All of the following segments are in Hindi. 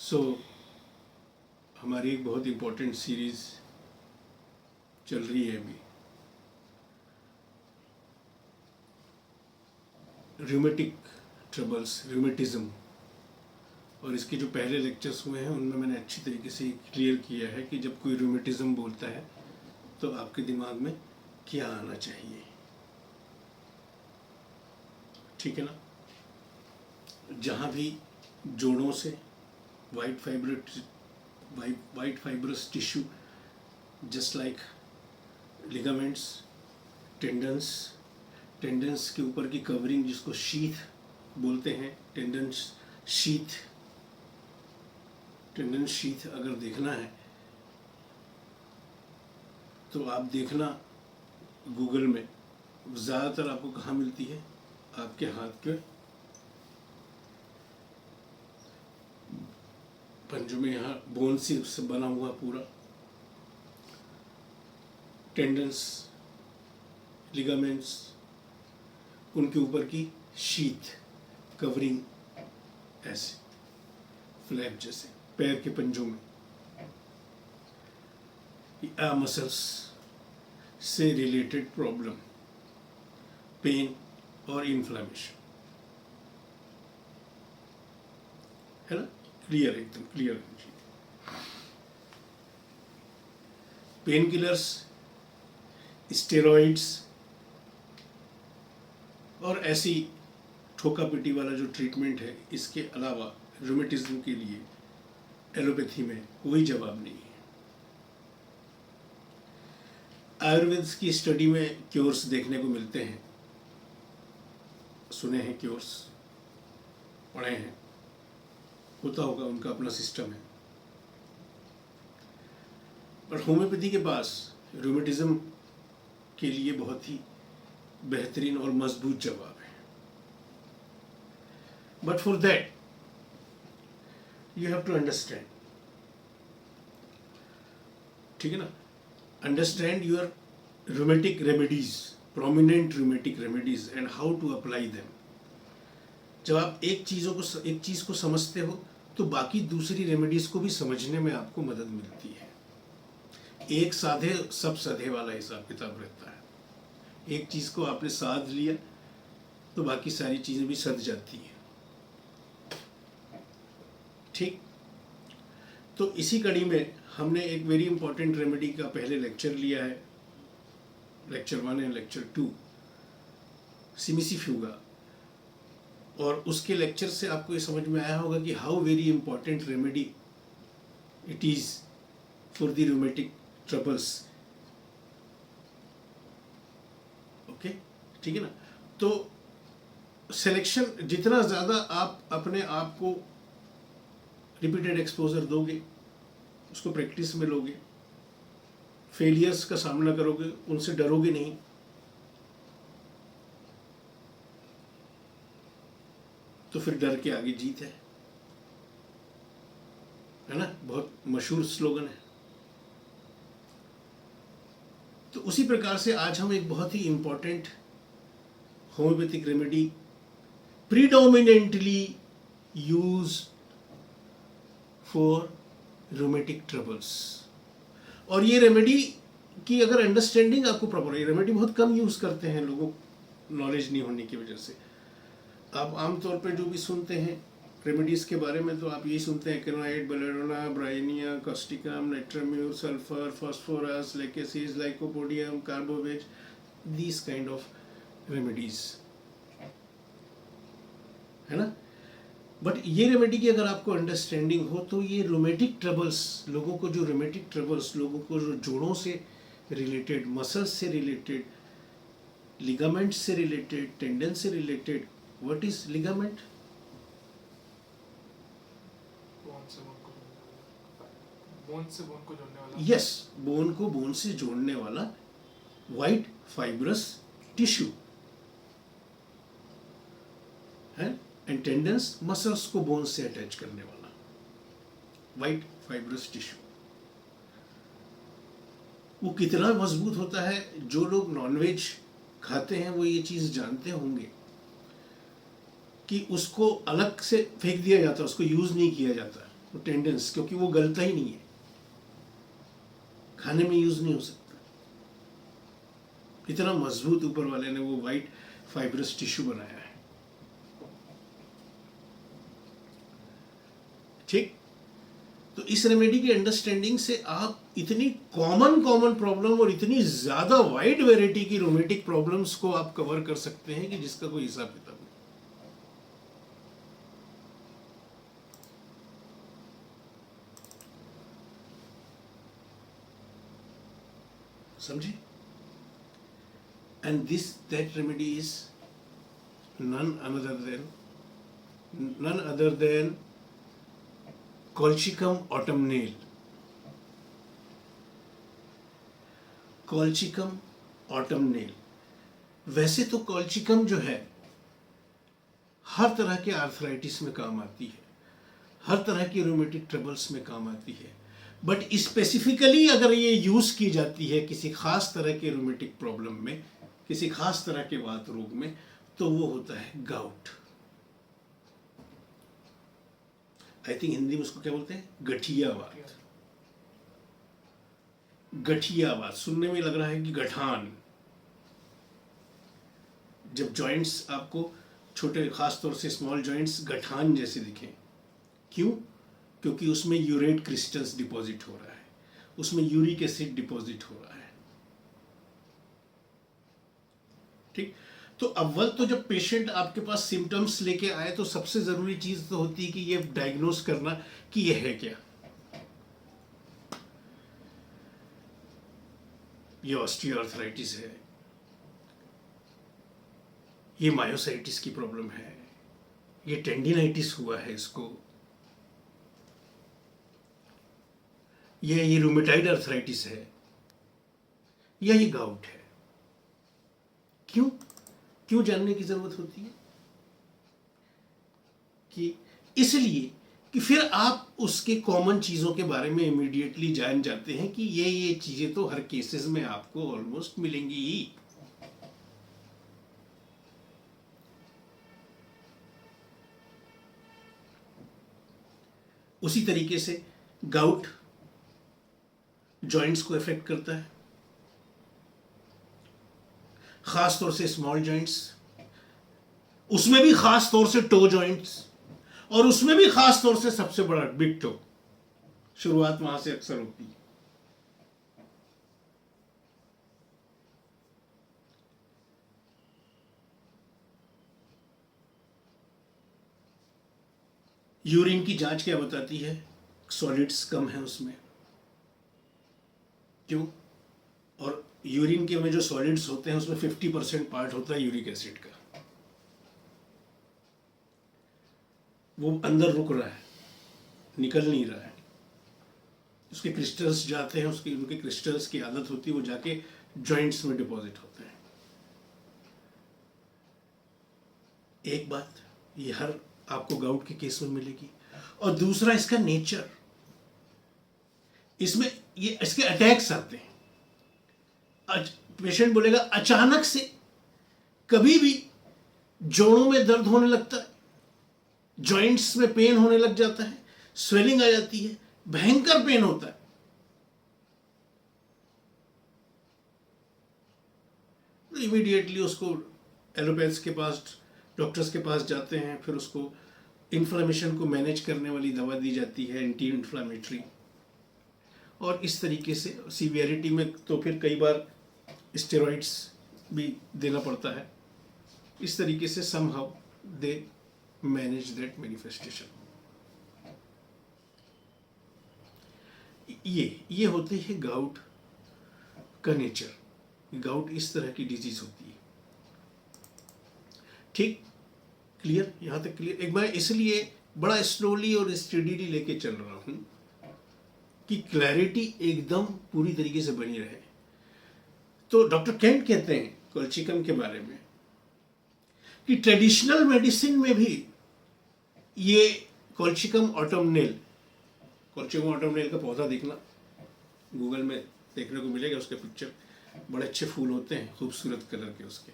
सो हमारी एक बहुत इम्पोर्टेंट सीरीज़ चल रही है अभी, रूमेटिक ट्रबल्स, रूमेटिज़म। और इसके जो पहले लेक्चर्स हुए हैं उनमें मैंने अच्छी तरीके से क्लियर किया है कि जब कोई रूमेटिज़म बोलता है तो आपके दिमाग में क्या आना चाहिए, ठीक है ना। जहाँ भी जोड़ों से white fibrous tissue just like ligaments, tendons के ऊपर की कवरिंग जिसको शीथ बोलते हैं, टेंडन शीथ अगर देखना है तो आप देखना गूगल में, ज़्यादातर आपको कहाँ मिलती है, आपके हाथ के पंजों में, यहाँ बोन से बना हुआ पूरा टेंडन्स, लिगामेंट्स, उनके ऊपर की शीथ कवरिंग, ऐसे फ्लैप जैसे पैर के पंजों में, मसल्स से रिलेटेड प्रॉब्लम, पेन और इन्फ्लेमेशन, है ना। क्लियर, एकदम क्लियर है। पेन किलर्स, स्टेरॉइड्स और ऐसी ठोका पिटी वाला जो ट्रीटमेंट है, इसके अलावा रूमेटिज्म के लिए एलोपैथी में कोई जवाब नहीं है। आयुर्वेद की स्टडी में क्योर्स देखने को मिलते हैं, सुने हैं क्योर्स, पढ़े हैं, होता होगा, उनका अपना सिस्टम है। पर होम्योपैथी के पास रूमेटिज्म के लिए बहुत ही बेहतरीन और मजबूत जवाब है। But for that you have to understand, ठीक है ना, understand your rheumatic remedies, prominent rheumatic remedies and how to apply them. जब आप एक चीज़ को समझते हो तो बाकी दूसरी रेमेडीज को भी समझने में आपको मदद मिलती है। एक साधे सब सधे वाला हिसाब किताब रहता है। एक चीज़ को आपने साध लिया तो बाकी सारी चीज़ें भी सध जाती हैं, ठीक। तो इसी कड़ी में हमने एक वेरी इंपॉर्टेंट रेमेडी का पहले लेक्चर लिया है, लेक्चर 1 एंड लेक्चर 2, सिमिसीफ्यूगा। और उसके लेक्चर से आपको ये समझ में आया होगा कि how very important remedy it is for the rheumatic troubles, okay, ठीक है ना। तो सिलेक्शन, जितना ज़्यादा आप अपने आप को रिपीटेड एक्सपोजर दोगे, उसको प्रैक्टिस में लोगे, फेलियर्स का सामना करोगे, उनसे डरोगे नहीं, तो फिर डर के आगे जीत है ना। बहुत मशहूर स्लोगन है। तो उसी प्रकार से आज हम एक बहुत ही important homeopathic remedy, predominantly use for rheumatic troubles. और ये रेमेडी की अगर अंडरस्टैंडिंग आपको प्रॉपर है, रेमेडी बहुत कम यूज करते हैं लोगों, नॉलेज नहीं होने की वजह से। आप आमतौर पे जो भी सुनते हैं रेमेडीज़ के बारे में, तो आप यही सुनते हैं aconite, belladonna, bryonia, causticum, natrum mur, sulphur, phosphorus, lachesis, lycopodium, carbo veg, these kind of remedies, है ना। बट ये रेमेडी की अगर आपको अंडरस्टैंडिंग हो तो ये रोमेटिक ट्रबल्स, लोगों को जो जोड़ों से रिलेटेड, मसल्स से रिलेटेड, लिगामेंट से रिलेटेड, टेंडन से related. What is ligament? Bone से बोन को जोड़ने वाला। यस, बोन को बोन से जोड़ने वाला वाइट फाइब्रस टिश्यू है, एंड टेंडन्स मसल्स को बोन से अटैच करने वाला वाइट फाइब्रस टिश्यू। वो कितना मजबूत होता है, जो लोग नॉनवेज खाते हैं वो ये चीज़ जानते होंगे कि उसको अलग से फेंक दिया जाता है, उसको यूज़ नहीं किया जाता, वो टेंडेंस, क्योंकि वो गलता ही नहीं है, खाने में यूज नहीं हो सकता। इतना मजबूत ऊपर वाले ने वो वाइट फाइब्रस टिश्यू बनाया है। ठीक, तो इस रेमेडी की अंडरस्टैंडिंग से आप इतनी कॉमन प्रॉब्लम और इतनी ज्यादा वाइड वैरायटी की रोमेटिक प्रॉब्लम्स को आप कवर कर सकते हैं कि जिसका कोई हिसाब किताब नहीं। समझे? And that remedy is none other than Colchicum autumnale. Colchicum autumnale। वैसे तो कॉल्चिकम जो है हर तरह के आर्थराइटिस में काम आती है, हर तरह की रोमेटिक ट्रबल्स में काम आती है, बट स्पेसिफिकली अगर ये यूज की जाती है किसी खास तरह के रोमेटिक प्रॉब्लम में, किसी खास तरह के वात रोग में, तो वो होता है गाउट। आई थिंक हिंदी में उसको क्या बोलते हैं? गठियावात। गठियावात सुनने में लग रहा है कि गठान। जब जॉइंट्स आपको छोटे, खास तौर से स्मॉल जॉइंट्स गठान जैसे दिखें, क्यों? क्योंकि उसमें यूरेट क्रिस्टल्स डिपॉजिट हो रहा है, उसमें यूरिक एसिड डिपॉजिट हो रहा है। ठीक, तो अव्वल तो जब पेशेंट आपके पास सिम्टम्स लेके आए तो सबसे जरूरी चीज तो होती है कि ये डायग्नोस करना कि ये है क्या। ये ऑस्टियोआर्थराइटिस है, ये मायोसाइटिस की प्रॉब्लम है, ये टेंडिनाइटिस हुआ है इसको, ये रूमेटाइड आर्थराइटिस है, या ये गाउट है। क्यों क्यों जानने की जरूरत होती है? कि इसलिए कि फिर आप उसके कॉमन चीजों के बारे में इमीडिएटली जान जाते हैं कि ये चीजें तो हर केसेस में आपको ऑलमोस्ट मिलेंगी ही। उसी तरीके से गाउट जॉइंट्स को इफेक्ट करता है, खास तौर से स्मॉल जॉइंट्स, उसमें भी खास तौर से टो जॉइंट्स, और उसमें भी खास तौर से सबसे बड़ा बिग टो। शुरुआत वहां से अक्सर होती है। यूरिन की जांच क्या बताती है? सॉलिड्स कम है उसमें। क्यों? और यूरिन के में जो सॉलिड्स होते हैं उसमें 50% पार्ट होता है यूरिक एसिड का। वो अंदर रुक रहा है, निकल नहीं रहा है। उसके क्रिस्टल्स जाते हैं, उनके क्रिस्टल्स की आदत होती है वो जाके जॉइंट्स में डिपॉजिट होते हैं। एक बात ये हर आपको गाउट के केस में मिलेगी। और दूसरा इसका नेचर, इसमें ये इसके अटैक्स आते हैं। पेशेंट बोलेगा अचानक से कभी भी जोड़ों में दर्द होने लगता है, जॉइंट्स में पेन होने लग जाता है, स्वेलिंग आ जाती है, भयंकर पेन होता है। तो इमीडिएटली उसको एलोपैथ्स के पास, डॉक्टर्स के पास जाते हैं, फिर उसको इन्फ्लेमेशन को मैनेज करने वाली दवा दी जाती है, एंटी इन्फ्लामेटरी। और इस तरीके से सीवियरिटी में तो फिर कई बार स्टेरॉइड्स भी देना पड़ता है। इस तरीके से somehow they manage that manifestation. ये होते हैं गाउट का नेचर। गाउट इस तरह की डिजीज होती है। ठीक, क्लियर? यहां तक क्लियर? एक बार इसलिए बड़ा स्लोली और स्टडीली लेके चल रहा हूं कि क्लैरिटी एकदम पूरी तरीके से बनी रहे। तो डॉक्टर केंट कहते हैं कॉल्चिकम के बारे में कि ट्रेडिशनल मेडिसिन में भी ये कॉल्चिकम ऑटमनेल का पौधा देखना, गूगल में देखने को मिलेगा उसके पिक्चर। बड़े अच्छे फूल होते हैं, खूबसूरत कलर के उसके,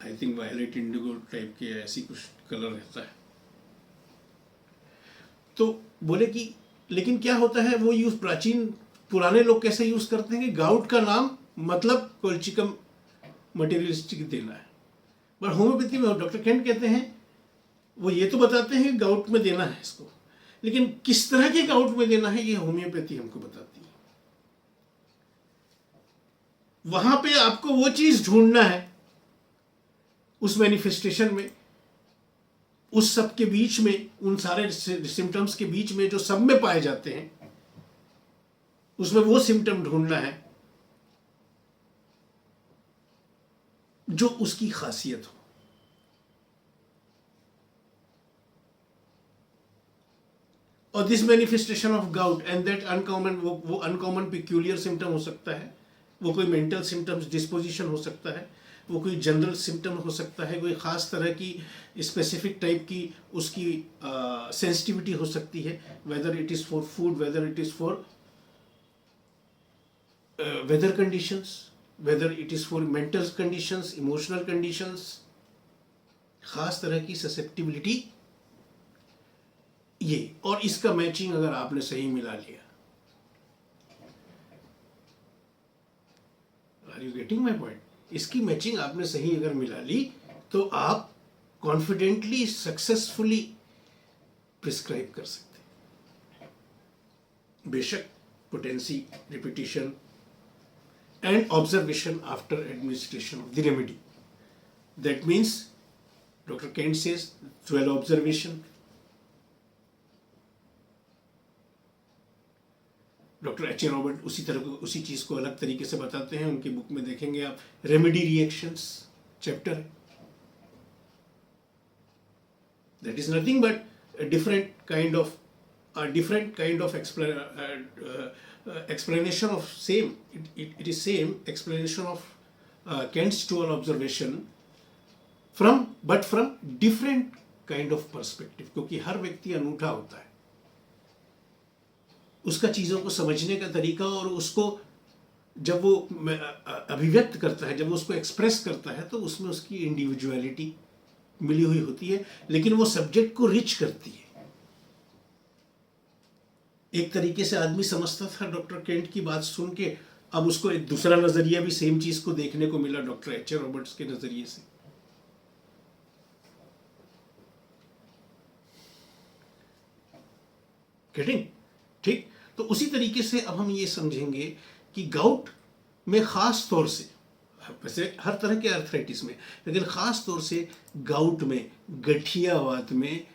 I think violet indigo type के ऐसी कुछ कलर रहता है। तो बोले कि लेकिन क्या होता है, वो यूज प्राचीन पुराने लोग कैसे यूज करते हैं कि गाउट का नाम मतलब कोल्चिकम मटेरियलिस्टिक देना है, पर होम्योपैथी में डॉक्टर केंट कहते हैं वो ये तो बताते हैं कि गाउट में देना है इसको, लेकिन किस तरह के गाउट में देना है ये होम्योपैथी हमको बताती है। वहां पे आपको वो चीज ढूंढना है उस मैनिफेस्टेशन में, उस सब के बीच में, उन सारे सिम्टम्स के बीच में जो सब में पाए जाते हैं, उसमें वो सिम्टम ढूंढना है जो उसकी खासियत हो। और this manifestation of gout and that uncommon, वो अनकॉमन पिक्यूलियर सिम्टम हो सकता है, वो कोई मेंटल सिम्टम्स डिस्पोजिशन हो सकता है, वो कोई जनरल सिम्टम हो सकता है, कोई ख़ास तरह की स्पेसिफिक टाइप की उसकी सेंसिटिविटी हो सकती है, whether it is for food, whether it is for weather conditions, whether it is for mental conditions, emotional conditions, ख़ास तरह की ससेप्टिबिलिटी ये। और इसका मैचिंग अगर आपने सही मिला लिया, are you getting my point, इसकी मैचिंग आपने सही अगर मिला ली तो आप कॉन्फिडेंटली सक्सेसफुली प्रिस्क्राइब कर सकते हैं। बेशक potency, repetition and observation after administration of the remedy, that means doctor Kent says 12 observation. Doctor H A Robert उसी तरह को, उसी चीज़ को अलग तरीके से बताते हैं, उनकी बुक में देखेंगे आप, remedy reactions chapter, that is nothing but different kind of explanation of same, it is same explanation of Kent's 12 observation but from different kind of perspective, क्योंकि हर व्यक्ति अनूठा होता है, उसका चीज़ों को समझने का तरीका, और उसको जब वो अभिव्यक्त करता है, जब वो उसको एक्सप्रेस करता है, तो उसमें उसकी इंडिविजुअलिटी मिली हुई होती है, लेकिन वो सब्जेक्ट को रिच करती है। एक तरीके से आदमी समझता था डॉक्टर केंट की बात सुन के, अब उसको एक दूसरा नजरिया भी सेम चीज को देखने को मिला डॉक्टर एच ए रॉबर्ट्स के नजरिए से। गेटिंग ठीक? तो उसी तरीके से अब हम ये समझेंगे कि गाउट में खास तौर से, वैसे हर तरह के आर्थराइटिस में, लेकिन खास तौर से गाउट में, गठियावात में,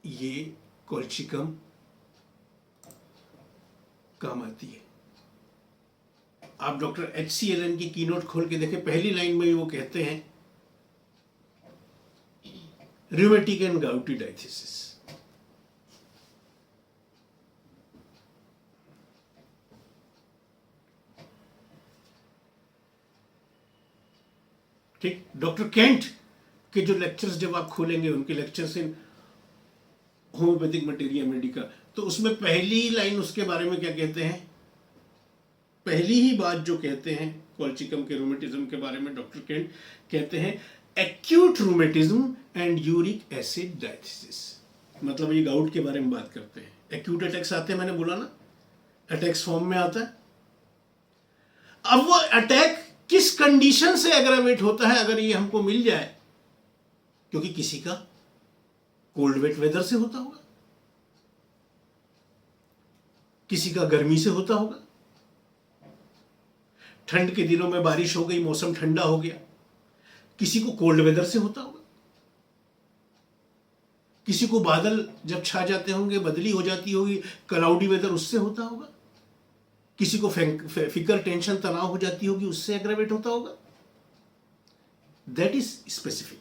ये कोल्चिकम काम आती है। आप डॉक्टर एच सी एलन की कीनोट खोल के देखें, पहली लाइन में वो कहते हैं रूमेटिक एंड गाउटी डायथिसिस। ठीक, डॉक्टर केंट के जो लेक्चर्स जब आप खोलेंगे, उनके लेक्चर्स इन होम्योपैथिक मटेरिया मेडिका, तो उसमें पहली लाइन उसके बारे में क्या कहते हैं, पहली ही बात जो कहते हैं कोल्चिकम के रूमेटिज्म के बारे में, डॉक्टर केंट कहते हैं acute rheumatism and uric acid diathesis. मतलब ये गाउट के बारे में बात करते हैं। एक्यूट अटैक्स आते हैं, मैंने बोला ना, अटैक्स फॉर्म में आता है। अब वो अटैक किस कंडीशन से एग्रावेट होता है, अगर ये हमको मिल जाए, क्योंकि किसी का कोल्ड वेट वेदर से होता होगा, किसी का गर्मी से होता होगा, ठंड के दिनों में बारिश हो गई, मौसम ठंडा हो गया, किसी को कोल्ड वेदर से होता होगा, किसी को बादल जब छा जाते होंगे, बदली हो जाती होगी, क्लाउडी वेदर, उससे होता होगा, किसी को फिकर, टेंशन, तनाव हो जाती होगी, उससे एग्रावेट होता होगा। That is specific.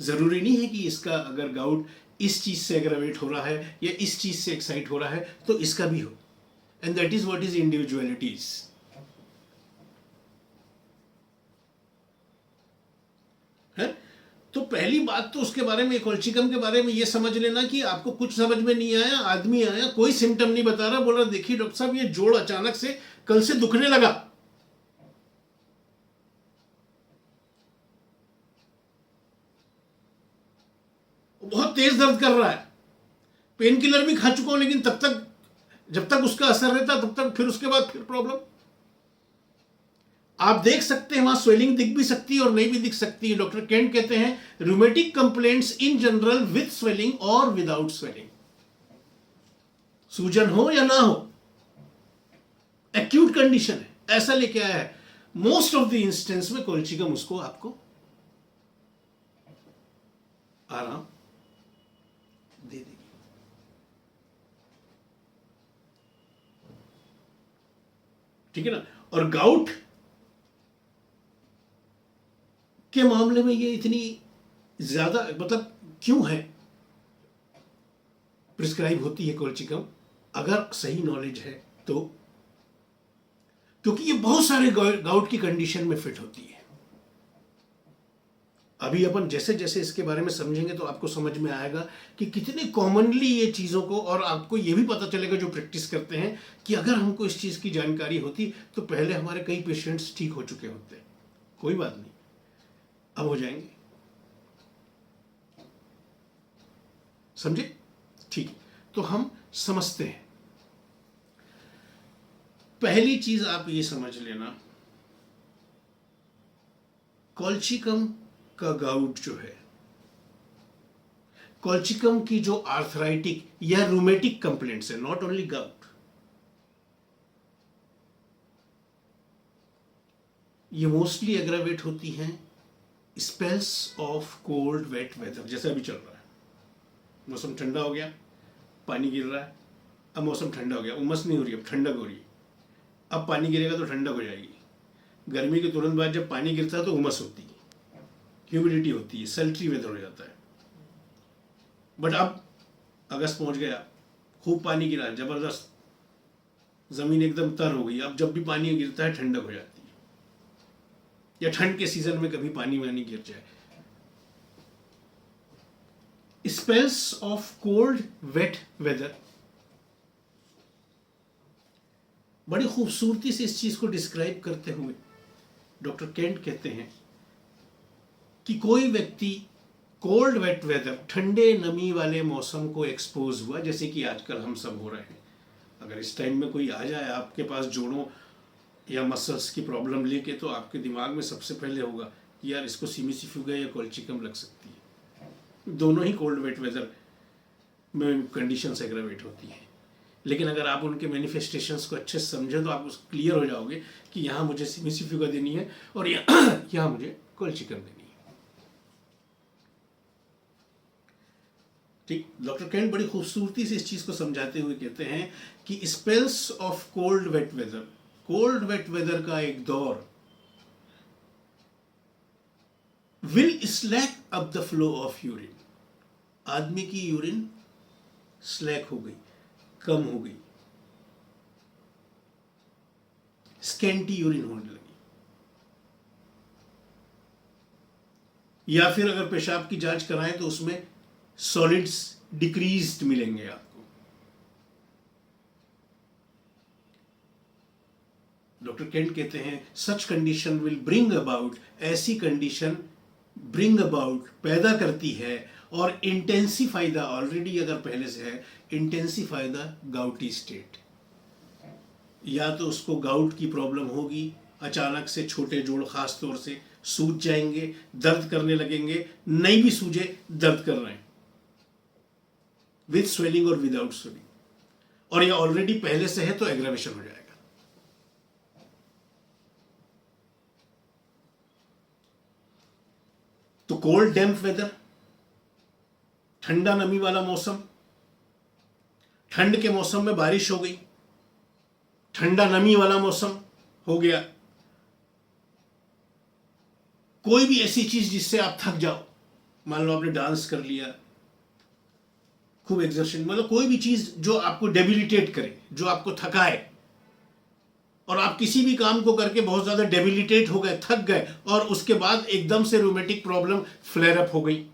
जरूरी नहीं है कि इसका अगर गाउट इस चीज से एग्रावेट हो रहा है या इस चीज से एक्साइट हो रहा है तो इसका भी हो, and that is what is individualities. है, तो पहली बात तो उसके बारे में, कोल्चिकम के बारे में ये समझ लेना कि आपको कुछ समझ में नहीं आया, आदमी आया, कोई सिम्टम नहीं बता रहा, बोल रहा देखिए डॉक्टर साहब ये जोड़ अचानक से कल से दुखने लगा, तेज दर्द कर रहा है, पेन किलर भी खा चुका हूं, लेकिन तब तक जब तक उसका असर रहता तब तक फिर उसके बाद फिर प्रॉब्लम। आप देख सकते हैं वहां स्वेलिंग दिख भी सकती है और नहीं भी दिख सकती है। डॉक्टर केंट कहते हैं rheumatic complaints in general with swelling और विदाउट स्वेलिंग, सूजन हो या ना हो, एक्यूट कंडीशन है, ऐसा लेके आया है। मोस्ट ऑफ द इंस्टेंस में कोल्चिकम उसको आपको आराम दे देगी। ठीक है ना। और गाउट के मामले में ये इतनी ज्यादा मतलब क्यों है प्रिस्क्राइब होती है कोल्चिकम, अगर सही नॉलेज है तो, क्योंकि ये बहुत सारे गाउट की कंडीशन में फिट होती है। अभी अपन जैसे जैसे इसके बारे में समझेंगे तो आपको समझ में आएगा कि कितने कॉमनली ये चीज़ों को, और आपको ये भी पता चलेगा जो प्रैक्टिस करते हैं कि अगर हमको इस चीज़ की जानकारी होती तो पहले हमारे कई पेशेंट्स ठीक हो चुके होते। कोई बात नहीं, अब हो जाएंगे। समझे? ठीक है, तो हम समझते हैं। पहली चीज आप ये समझ लेना, कोल्चिकम का गाउट जो है, कोल्चिकम की जो आर्थराइटिक या रूमेटिक कंप्लेंट्स है, नॉट ओनली गाउट, ये मोस्टली एग्रावेट होती हैं spells of cold wet weather. जैसे अभी चल रहा है, मौसम ठंडा हो गया, पानी गिर रहा है, अब मौसम ठंडा हो गया, उमस नहीं हो रही, अब ठंडक हो रही है, अब पानी गिरेगा तो ठंडक हो जाएगी। गर्मी के तुरंत बाद जब पानी गिरता है तो उमस होती है, ह्यूमिडिटी होती है, सल्ट्री वेदर हो जाता है। बट अब अगस्त पहुंच गया, खूब पानी गिरा, जबरदस्त, जमीन एकदम तर हो गई, अब जब भी पानी गिरता है ठंडक हो जाती है, या ठंड के सीजन में कभी पानी वानी गिर जाए। Spells of cold wet weather, बड़ी खूबसूरती से इस चीज को डिस्क्राइब करते हुए डॉक्टर केंट कहते हैं कि कोई व्यक्ति कोल्ड वेट वेदर, ठंडे नमी वाले मौसम को एक्सपोज हुआ, जैसे कि आजकल हम सब हो रहे हैं। अगर इस टाइम में कोई आ जाए आपके पास जोड़ों या मसल्स की प्रॉब्लम लेके, तो आपके दिमाग में सबसे पहले होगा कि यार इसको सीमिसिफ्यूगा या कोल्चिकम लग सकती है। दोनों ही कोल्ड वेट वेदर में कंडीशंस एग्रावेट होती हैं। लेकिन अगर आप उनके मैनिफेस्टेशंस को अच्छे से समझें तो आप उसको क्लियर हो जाओगे कि यहाँ मुझे सीमिसिफ्यूगा देनी है और यहाँ मुझे कोल्चिकम देनी है। ठीक, डॉक्टर केंट बड़ी खूबसूरती से इस चीज को समझाते हुए कहते हैं कि spells of cold wet weather, cold wet weather का एक दौर will slack up the flow of urine, आदमी की यूरिन स्लैक हो गई, कम हो गई, स्केंटी यूरिन होने लगी, या फिर अगर पेशाब की जांच कराएं तो उसमें सॉलिड्स डिक्रीज्ड मिलेंगे आपको। डॉक्टर केंट कहते हैं such condition will bring about, ऐसी कंडीशन ब्रिंग अबाउट पैदा करती है और इंटेंसिफाई द, ऑलरेडी अगर पहले से है, इंटेंसिफाई द गाउटी स्टेट। या तो उसको गाउट की प्रॉब्लम होगी, अचानक से छोटे जोड़ खास तौर से सूज जाएंगे, दर्द करने लगेंगे, नहीं भी सूजे दर्द कर रहे हैं, विद स्वेलिंग और विदाउट स्वेलिंग, और ये ऑलरेडी पहले से है तो एग्रावेशन हो जाएगा। तो कोल्ड डैम्प वेदर, ठंडा नमी वाला मौसम, ठंड के मौसम में बारिश हो गई, ठंडा नमी वाला मौसम हो गया, कोई भी ऐसी चीज जिससे आप थक जाओ, मान लो आपने डांस कर लिया, खूब एक्सर्शन, मतलब कोई भी चीज जो आपको डेबिलिटेट करे, जो आपको थकाए, और आप किसी भी काम को करके बहुत ज्यादा डेबिलिटेट हो गए, थक गए, और उसके बाद एकदम से रूमेटिक प्रॉब्लम फ्लेयर अप हो गई,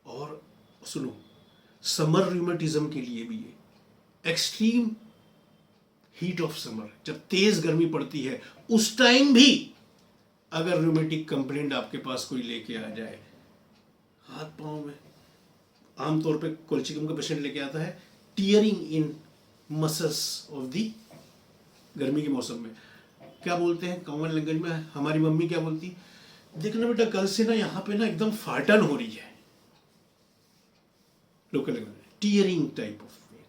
और सुनो, समर रूमेटिज्म के लिए भी ये एक्सट्रीम हीट ऑफ समर, जब तेज गर्मी पड़ती है उस टाइम भी अगर रूमेटिक कंप्लेंट आपके पास कोई लेके आ जाए, हाथ पाँव में, आमतौर पे कोल्चिकम का पेशेंट लेके आता है tearing in muscles of the, गर्मी के मौसम में क्या बोलते हैं कॉमन लैंग्वेज में, हमारी मम्मी क्या बोलती, देखना बेटा कल से ना यहाँ पे ना एकदम फाटन हो रही है, लोकल लैंग्वेज में टीयरिंग टाइप ऑफ पेन।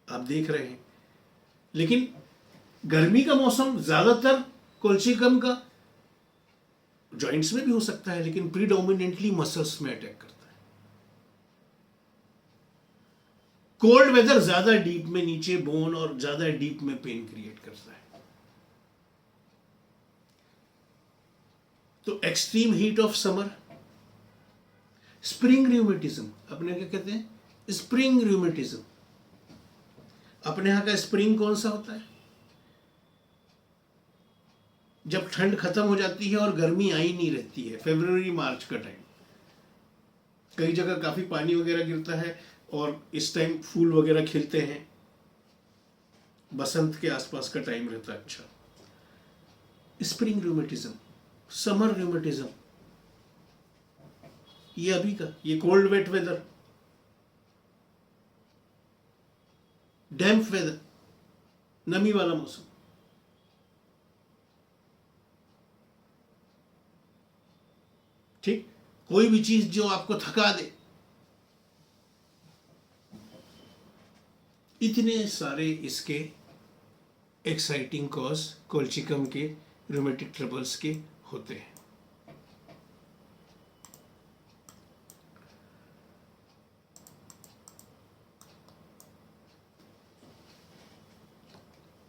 आप देख रहे हैं, लेकिन गर्मी का मौसम ज्यादातर कोल्चिकम का जॉइंट्स में भी हो सकता है, लेकिन प्रीडोमिनेंटली मसल्स में अटैक करता है। कोल्ड वेदर ज्यादा डीप में नीचे बोन और ज्यादा डीप में पेन क्रिएट करता है। तो extreme heat of summer, spring rheumatism, अपने क्या कहते हैं, स्प्रिंग रूमेटिज्म। अपने यहां का स्प्रिंग कौन सा होता है, जब ठंड खत्म हो जाती है और गर्मी आई नहीं रहती है, फरवरी मार्च का टाइम, कई जगह काफी पानी वगैरह गिरता है और इस टाइम फूल वगैरह खिलते हैं, बसंत के आसपास का टाइम रहता है। अच्छा, स्प्रिंग रूमेटिज्म, समर रूमेटिज्म, ये अभी का, ये कोल्ड वेट वेदर, डैम्प वेदर, नमी वाला मौसम, ठीक, कोई भी चीज जो आपको थका दे, इतने सारे इसके एक्साइटिंग कॉज कोल्चिकम के रूमेटिक ट्रबल्स के होते हैं।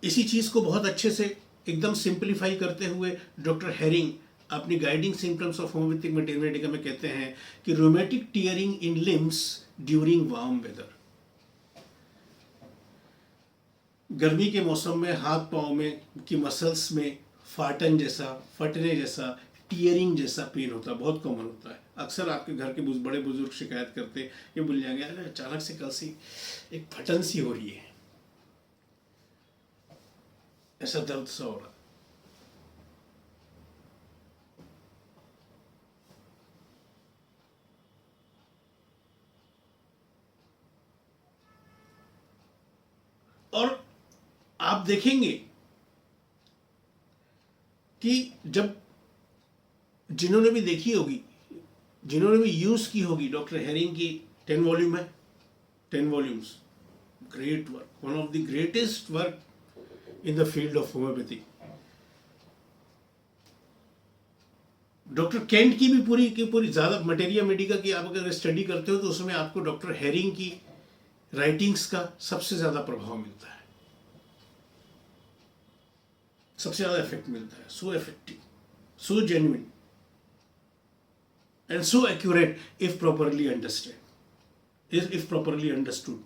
इसी चीज को बहुत अच्छे से एकदम सिंपलीफाई करते हुए डॉक्टर हेरिंग अपनी guiding symptoms of homeopathic Medica में कहते हैं कि रूमेटिक टीयरिंग इन लिम्स ड्यूरिंग वार्म वेदर, गर्मी के मौसम में हाथ पांव में की मसल्स में फाटन जैसा, फटने जैसा, टीयरिंग जैसा पेन होता है, बहुत कॉमन होता है। अक्सर आपके घर के बड़े बुजुर्ग शिकायत करते, ये बोल जाएंगे अरे अचानक से कल से एक फटन सी हो रही है, ऐसा दर्द सा हो रहा। और आप देखेंगे कि जब जिन्होंने भी देखी होगी, जिन्होंने भी यूज की होगी डॉक्टर हेरिंग की 10 वॉल्यूम है, 10 volumes, great work, one of the greatest work in the field of homeopathy. Doctor Kent की भी पूरी ज्यादा मटेरिया मेडिका की आप अगर स्टडी करते हो तो उसमें आपको डॉक्टर हेरिंग की राइटिंग्स का सबसे ज्यादा प्रभाव मिलता है, सबसे ज्यादा इफेक्ट मिलता है। So effective, so genuine and so accurate if properly understand, if properly understood.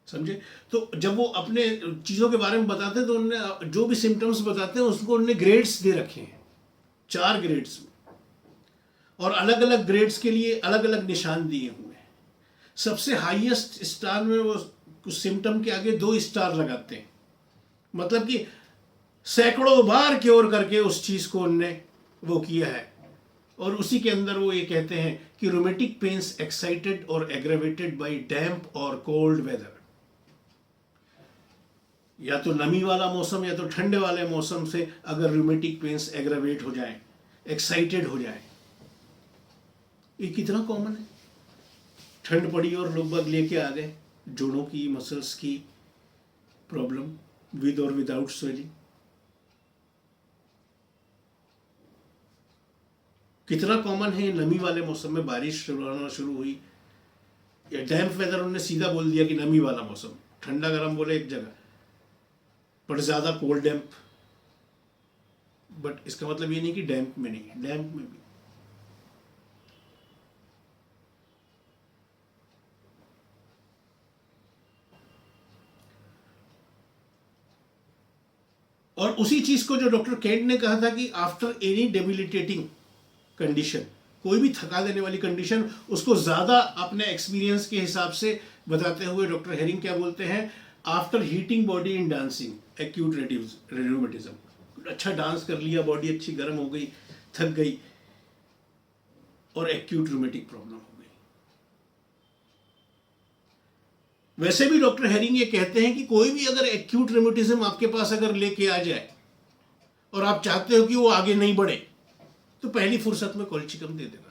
समझे? तो जब वो अपने चीजों के बारे में बताते हैं तो उन्होंने जो भी सिम्टम्स बताते हैं उसको उन्होंने ग्रेड्स दे रखे हैं, 4 ग्रेड्स में, और अलग अलग ग्रेड्स के लिए अलग अलग निशान दिए हुए हैं। सबसे हाईएस्ट स्टार में वो उस सिम्टम के आगे 2 स्टार लगाते हैं, मतलब कि सैकड़ों बार क्योर करके उस चीज को उनने वो किया है, और उसी के अंदर वो ये कहते हैं कि रूमेटिक पेन्स एक्साइटेड और एग्रेवेटेड बाय डैम्प और कोल्ड वेदर, या तो नमी वाला मौसम या तो ठंडे वाले मौसम से अगर रूमेटिक पेन्स एग्रेवेट हो जाए, एक्साइटेड हो जाए, ये कितना कॉमन है। ठंड पड़ी और लोग बाग लेके आ गए जोड़ों की मसल्स की प्रॉब्लम विद और विदाउट स्वेलिंग। कितना कॉमन है नमी वाले मौसम में बारिश होना शुरू हुई, या डैम्प वेदर उन्होंने सीधा बोल दिया कि नमी वाला मौसम, ठंडा गर्म बोले एक जगह, पर ज्यादा कोल्ड डैम्प, बट इसका मतलब ये नहीं कि डैम्प में नहीं, डैम्प में भी। और उसी चीज को जो डॉक्टर केंट ने कहा था कि आफ्टर एनी डेबिलिटेटिंग कंडीशन, कोई भी थका देने वाली कंडीशन, उसको ज़्यादा अपने एक्सपीरियंस के हिसाब से बताते हुए डॉक्टर हेरिंग क्या बोलते हैं, after heating body in dancing acute rheumatism, अच्छा डांस कर लिया, बॉडी अच्छी गर्म हो गई, थक गई और एक्यूट रूमेटिक प्रॉब्लम हो गई। वैसे भी डॉक्टर हेरिंग ये कहते हैं कि कोई भी अगर एक्यूट रूमेटिज्म आपके पास अगर लेके आ जाए और आप चाहते हो कि वो आगे नहीं बढ़े, तो पहली फुर्सत में कॉल्चिकम दे देना।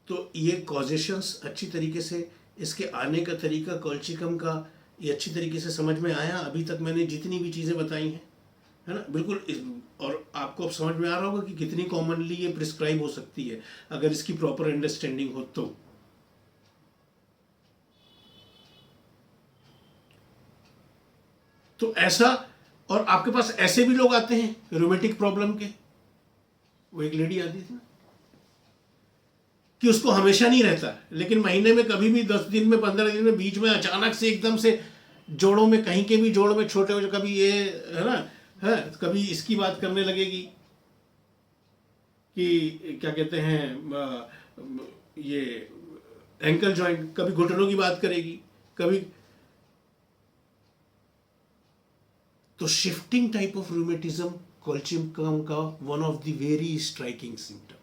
तो ये कॉजेशंस अच्छी तरीके से, इसके आने का तरीका कॉल्चिकम का ये अच्छी तरीके से समझ में आया। अभी तक मैंने जितनी भी चीज़ें बताई हैं, है ना, बिल्कुल और आपको अब समझ में आ रहा होगा कि कितनी कॉमनली ये प्रिस्क्राइब हो सकती है अगर इसकी प्रॉपर अंडरस्टैंडिंग हो तो ऐसा। और आपके पास ऐसे भी लोग आते हैं रूमेटिक प्रॉब्लम के, वो एक लेडी आती थी ना कि उसको हमेशा नहीं रहता, लेकिन महीने में कभी भी 10 दिन में 15 दिन में बीच में अचानक से एकदम से जोड़ों में, कहीं के भी जोड़ में छोटे हो, कभी ये है ना, है कभी इसकी बात करने लगेगी कि क्या कहते हैं ये एंकल जॉइंट, कभी घुटनों की बात करेगी, कभी। तो shifting type of rheumatism colchicum का one of the very striking symptom.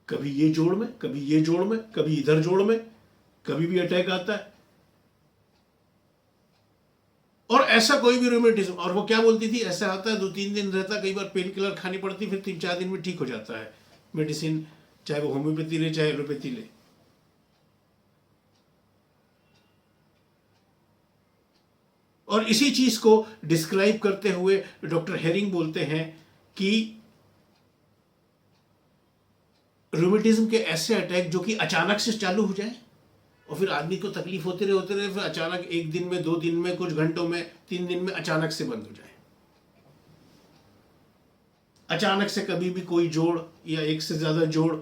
कभी ये जोड़ में, कभी ये जोड़ में, कभी इधर जोड़ में, कभी भी अटैक आता है। और ऐसा कोई भी रूमेटिज्म, और वो क्या बोलती थी, ऐसा आता है 2-3 दिन रहता, कई बार पेन किलर खानी पड़ती, फिर 3-4 दिन में ठीक हो जाता है, मेडिसिन चाहे वो होम्योपैथी ले चाहे एलोपैथी ले। और इसी चीज को डिस्क्राइब करते हुए डॉक्टर हेरिंग बोलते हैं कि रूमेटिज्म के ऐसे अटैक जो कि अचानक से चालू हो जाए और फिर आदमी को तकलीफ होते रहे, फिर अचानक 1 दिन में, 2 दिन में, कुछ घंटों में, 3 दिन में अचानक से बंद हो जाए। अचानक से कभी भी कोई जोड़ या एक से ज्यादा जोड़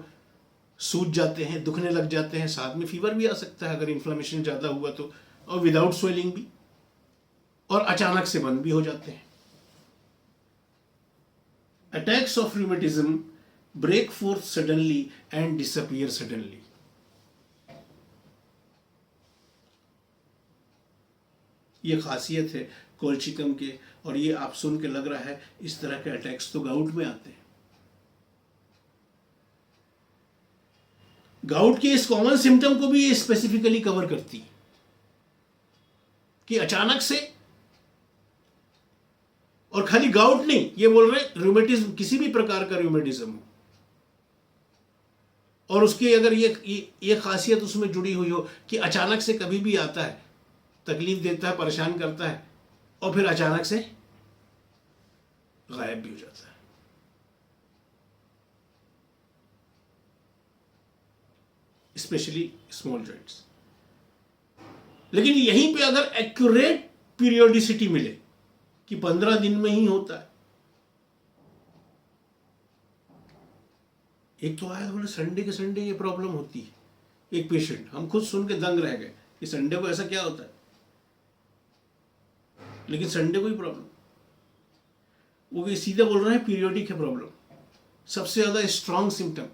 सूज जाते हैं, दुखने लग जाते हैं, साथ में फीवर भी आ सकता है अगर इन्फ्लेमेशन ज्यादा हुआ तो, और विदाउट स्वेलिंग भी, और अचानक से बंद भी हो जाते हैं। Attacks of rheumatism break forth suddenly and disappear suddenly. ये खासियत है कॉल्चिकम के, और ये आप सुन के लग रहा है इस तरह के अटैक्स तो गाउट में आते हैं। गाउट के इस कॉमन सिम्टम को भी ये स्पेसिफिकली कवर करती है कि अचानक से, और खाली गाउट नहीं, ये बोल रहे रूमेटिज्म, किसी भी प्रकार का रूमेटिज्म हो और उसकी अगर ये खासियत उसमें जुड़ी हुई हो कि अचानक से कभी भी आता है, तकलीफ देता है, परेशान करता है, और फिर अचानक से गायब भी हो जाता है। Specially small joints. लेकिन यहीं पे अगर एक्यूरेट पीरियोडिसिटी मिले कि 15 दिन में ही होता है। एक तो आया बोले संडे के संडे ये प्रॉब्लम होती है, एक पेशेंट, हम खुद सुन के दंग रह गए कि संडे को ऐसा क्या होता है, लेकिन संडे को ही प्रॉब्लम। वो सीधा बोल रहे हैं पीरियोडिक है प्रॉब्लम, सबसे ज्यादा स्ट्रॉन्ग सिम्टम,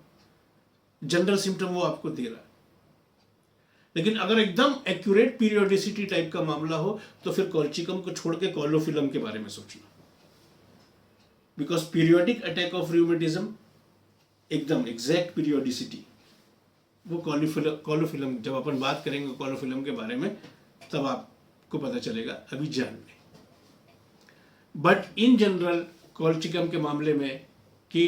जनरल सिम्टम वो आपको दे रहा है। लेकिन अगर एकदम एक्यूरेट पीरियोडिसिटी टाइप का मामला हो तो फिर कॉल्चिकम को छोड़ के कॉलोफिलम के बारे में सोचना, because periodic attack of rheumatism एकदम एग्जैक्ट पीरियोडिसिटी, वो कॉलोफिलम, जब अपन बात करेंगे कॉलोफिलम के बारे में तब आपको पता चलेगा, अभी जान लें। बट इन जनरल कॉल्चिकम के मामले में कि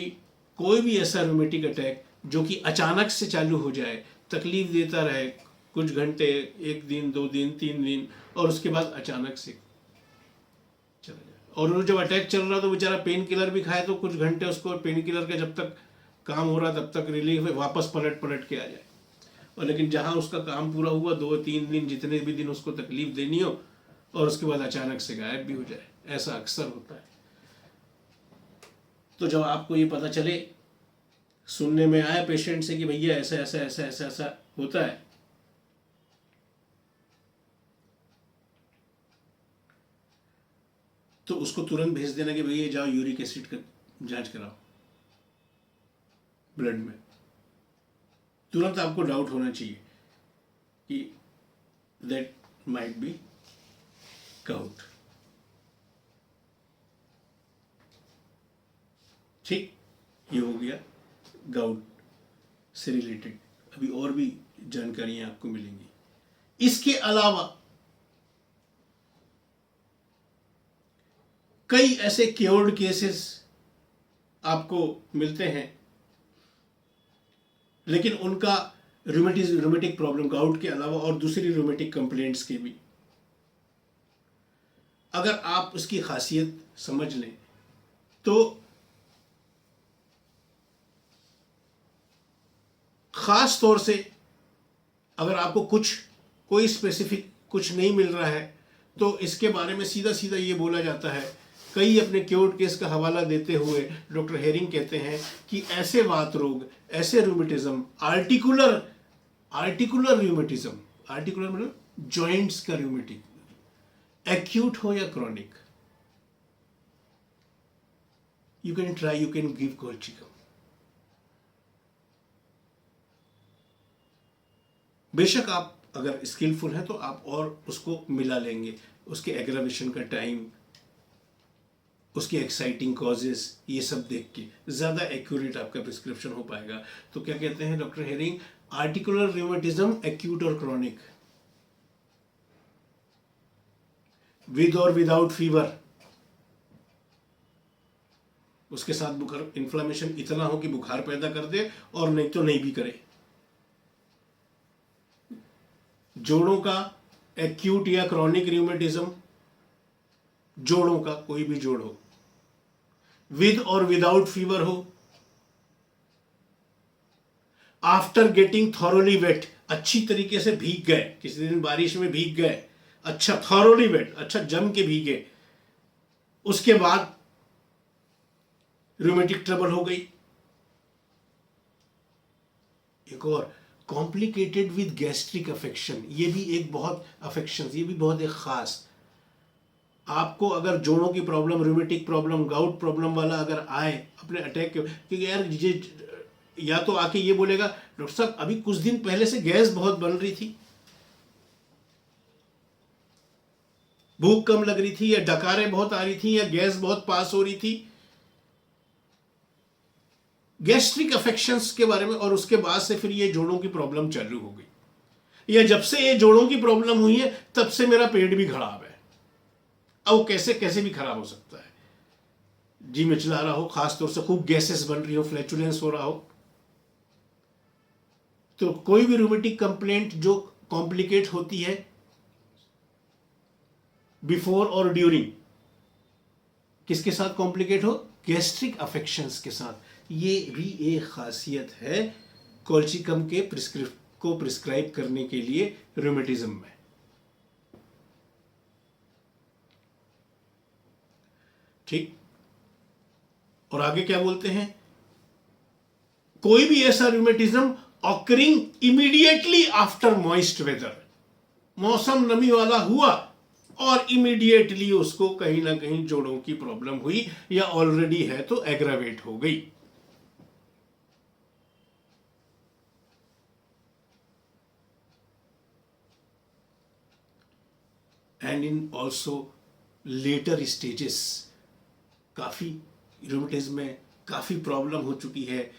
कोई भी ऐसा रूमेटिक अटैक जो कि अचानक से चालू हो जाए, तकलीफ देता रहे कुछ घंटे, 1 दिन, 2 दिन, 3 दिन, और उसके बाद अचानक से चला जाए। और वो जब अटैक चल रहा तो बेचारा पेन किलर भी खाए तो कुछ घंटे उसको पेन किलर का जब तक काम हो रहा तब तक रिलीफ है, वापस पलट के आ जाए। और लेकिन जहाँ उसका काम पूरा हुआ, 2-3 दिन, जितने भी दिन उसको तकलीफ देनी हो, और उसके बाद अचानक से गायब भी हो जाए, ऐसा अक्सर होता है। तो जब आपको ये पता चले, सुनने में आया पेशेंट से कि भैया ऐसा ऐसा ऐसा ऐसा ऐसा होता है, तो उसको तुरंत भेज देना कि भैया जाओ यूरिक एसिड का जांच कराओ ब्लड में। तुरंत आपको डाउट होना चाहिए कि दैट माइट बी गाउट। ठीक, ये हो गया गाउट से रिलेटेड। अभी और भी जानकारियां आपको मिलेंगी। इसके अलावा कई ऐसे क्योर्ड केसेस आपको मिलते हैं, लेकिन उनका रूमेटिक प्रॉब्लम, गाउट के अलावा और दूसरी रूमेटिक कंप्लेंट्स के भी, अगर आप उसकी खासियत समझ लें तो खास तौर से अगर आपको कोई स्पेसिफिक कुछ नहीं मिल रहा है तो इसके बारे में सीधा सीधा ये बोला जाता है। कई अपने क्योर्ड केस का हवाला देते हुए डॉक्टर हेरिंग कहते हैं कि ऐसे वात रोग, ऐसे रूमेटिज्म, आर्टिकुलर रूमेटिज्म, आर्टिकुलर मतलब जॉइंट्स का रूमेटिक, एक्यूट हो या chronic, you can give colchicum. बेशक आप अगर स्किलफुल हैं तो आप और उसको मिला लेंगे, उसके एग्रावेशन का टाइम, उसकी एक्साइटिंग कॉजेस, ये सब देख के ज़्यादा एक्यूरेट आपका प्रिस्क्रिप्शन हो पाएगा। तो क्या कहते हैं doctor herring, articular rheumatism acute और क्रॉनिक, विद और विदाउट फीवर, उसके साथ बुखार, इन्फ्लामेशन इतना हो कि बुखार पैदा कर दे और नहीं तो नहीं भी करे। जोड़ों का एक्यूट या क्रॉनिक रूमेटिज्म, जोड़ों का कोई भी जोड़ हो, विद और विदाउट फीवर हो, आफ्टर गेटिंग थॉरोली वेट, अच्छी तरीके से भीग गए, किसी दिन बारिश में भीग गए, अच्छा थॉरोली वेट, अच्छा जम के भीगे, उसके बाद रूमेटिक ट्रबल हो गई। एक और, कॉम्प्लिकेटेड विद गैस्ट्रिक अफेक्शन, ये भी एक बहुत अफेक्शन, ये भी बहुत एक खास, आपको अगर जोड़ों की problem, rheumatic problem, gout problem वाला अगर आए अपने अटैक के, क्योंकि यार ये या तो आके ये बोलेगा डॉक्टर साहब अभी कुछ दिन पहले से गैस बहुत बन रही थी, भूख कम लग रही थी, या डकारें बहुत आ रही थी, या गैस बहुत पास हो रही थी, गैस्ट्रिक अफेक्शंस के बारे में, और उसके बाद से फिर ये जोड़ों की प्रॉब्लम चालू हो गई, या जब से ये जोड़ों की प्रॉब्लम हुई है तब से मेरा पेट भी खराब है। अब कैसे कैसे भी खराब हो सकता है, जी मिचला रहा हो, खासतौर से खूब गैसेस बन रही हो, फ्लैचुलेंस हो रहा हो, तो कोई भी रूमेटिक कंप्लेंट जो कॉम्प्लिकेट होती है बिफोर और ड्यूरिंग, किसके साथ कॉम्प्लिकेट हो, गैस्ट्रिक अफेक्शंस के साथ, ये भी एक खासियत है कोल्चिकम के प्रिस्क्राइब करने के लिए रूमेटिज्म में। ठीक, और आगे क्या बोलते हैं, कोई भी ऐसा rheumatism occurring immediately after moist weather, मौसम नमी वाला हुआ और इमीडिएटली उसको कहीं ना कहीं जोड़ों की प्रॉब्लम हुई, या ऑलरेडी है तो एग्रावेट हो गई। And in also later stages, काफ़ी रूमेटिज्म में काफ़ी प्रॉब्लम हो चुकी है,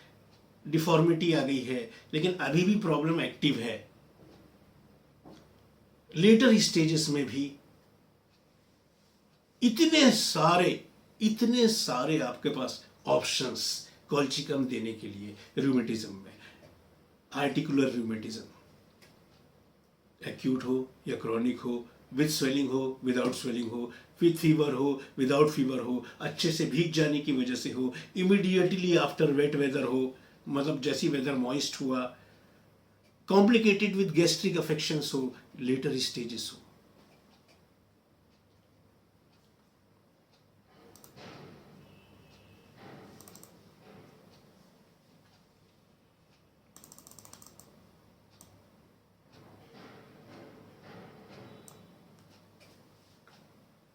डिफॉर्मिटी आ गई है, लेकिन अभी भी प्रॉब्लम एक्टिव है, लेटर स्टेजेस में भी इतने सारे आपके पास ऑप्शंस कोल्चिकम देने के लिए रूमेटिज्म में। आर्टिकुलर रूमेटिज्म, एक्यूट हो या क्रॉनिक हो, विद स्वेलिंग हो, विदाउट स्वेलिंग हो, विद फीवर हो, विदाउट फीवर हो, अच्छे से भीग जाने की वजह से हो, इमीडिएटली आफ्टर वेट वेदर हो, मतलब जैसी वेदर मॉइस्ट हुआ, कॉम्प्लिकेटेड विद गैस्ट्रिक अफेक्शंस हो, लेटर स्टेजेस हो,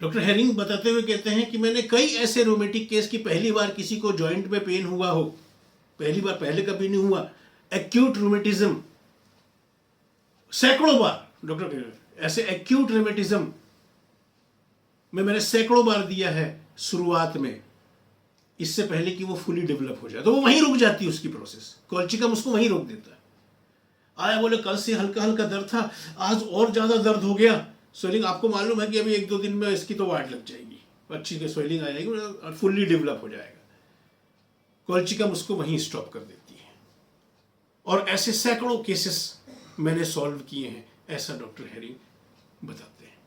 डॉक्टर हेरिंग बताते हुए कहते हैं कि मैंने कई ऐसे रोमेटिक केस की पहली बार किसी को जॉइंट में पेन हुआ हो, पहली बार, पहले कभी नहीं हुआ, एक्यूट रूमेटिज्म, सैकड़ों बार डॉक्टर ऐसे एक्यूट रूमेटिज्म में मैंने सैकड़ों बार दिया है शुरुआत में, इससे पहले कि वो फुली डेवलप हो जाए, तो वो वहीं रुक जाती है उसकी प्रोसेस, कॉल्चिकम उसको वहीं रोक देता है। आया बोले कल से हल्का हल्का दर्द था, आज और ज्यादा दर्द हो गया, स्वेलिंग, आपको मालूम है कि अभी 1-2 दिन में इसकी तो वाट लग जाएगी, अच्छी की स्वेलिंग आ जाएगी और फुल्ली डेवलप हो जाएगा, कॉल्चिकम उसको वहीं स्टॉप कर देती है। और ऐसे सैकड़ों केसेस मैंने सॉल्व किए हैं, ऐसा डॉक्टर हेरिंग बताते हैं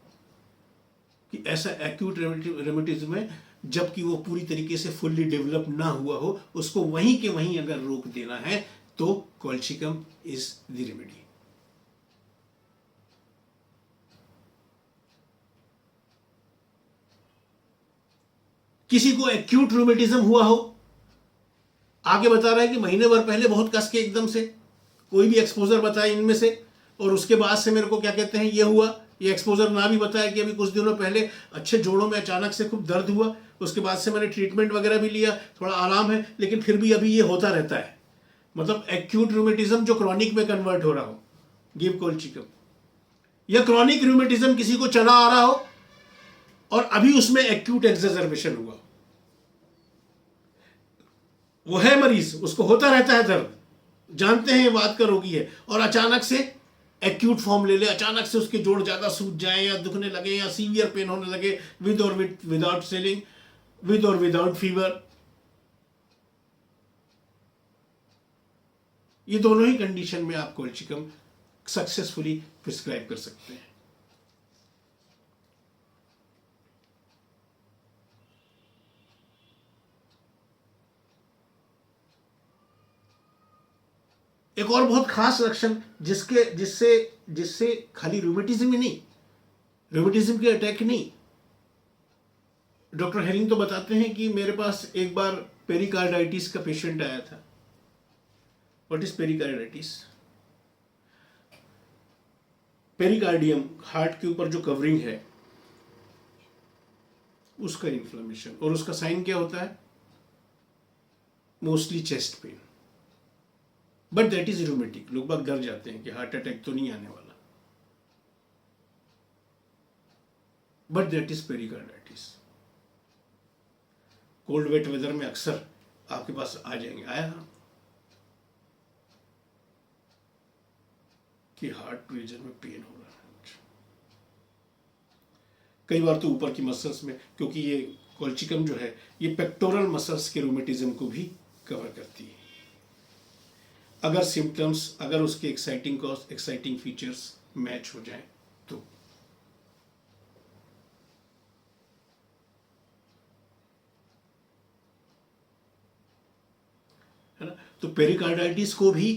कि ऐसा एक्यूट रेमेटिज्म में जबकि वो पूरी तरीके से फुल्ली डेवलप ना हुआ हो, उसको वहीं के वहीं अगर रोक देना है तो कॉल्चिकम इज द रेमेडी। किसी को एक्यूट रूमेटिज्म हुआ हो, आगे बता रहा है कि महीने भर पहले बहुत कस के एकदम से कोई भी एक्सपोजर बताए इनमें से, और उसके बाद से मेरे को क्या कहते हैं ये हुआ, ये एक्सपोजर ना भी बताया कि अभी कुछ दिनों पहले अच्छे जोड़ों में अचानक से खूब दर्द हुआ, उसके बाद से मैंने ट्रीटमेंट वगैरह भी लिया, थोड़ा आराम है, लेकिन फिर भी अभी ये होता रहता है। मतलब एक्यूट रूमेटिज्म जो क्रॉनिक में कन्वर्ट हो रहा हो, गिव कॉल्चिकम। या क्रॉनिक रूमेटिज्म किसी को चला आ रहा हो और अभी उसमें एक्यूट एक्सजर्बेशन हुआ, वो है मरीज, उसको होता रहता है दर्द, जानते हैं ये बात का रोगी है, और अचानक से एक्यूट फॉर्म ले ले, अचानक से उसके जोड़ ज्यादा सूज जाए या दुखने लगे या सीवियर पेन होने लगे, विद और विदाउट स्वेलिंग, विद और विदाउट फीवर, ये दोनों ही कंडीशन में आप कॉल्चिकम सक्सेसफुली प्रिस्क्राइब कर सकते हैं। एक और बहुत खास लक्षण जिसके जिससे जिससे खाली रूमेटिज्म ही नहीं, रूमेटिज्म के अटैक नहीं, डॉक्टर हेरिंग तो बताते हैं कि मेरे पास एक बार पेरिकार्डाइटिस का पेशेंट आया था। What is pericarditis? Pericardium, heart के ऊपर जो कवरिंग है उसका इन्फ्लेमेशन, और उसका साइन क्या होता है? Mostly chest pain, but that is rheumatic. लोग बाग डर जाते हैं कि हार्ट अटैक तो नहीं आने वाला, but that is pericarditis. Cold wet weather में अक्सर आपके पास आ जाएंगे, आया कि हार्ट रीजन में पेन हो रहा है, कई बार तो ऊपर की मसल्स में, क्योंकि ये कॉल्चिकम जो है ये पेक्टोरल मसल्स के रूमेटिज्म को भी कवर करती है। अगर सिम्टम्स, अगर उसके एक्साइटिंग फीचर्स मैच हो जाए तो। है ना? तो पेरिकार्डाइटिस को भी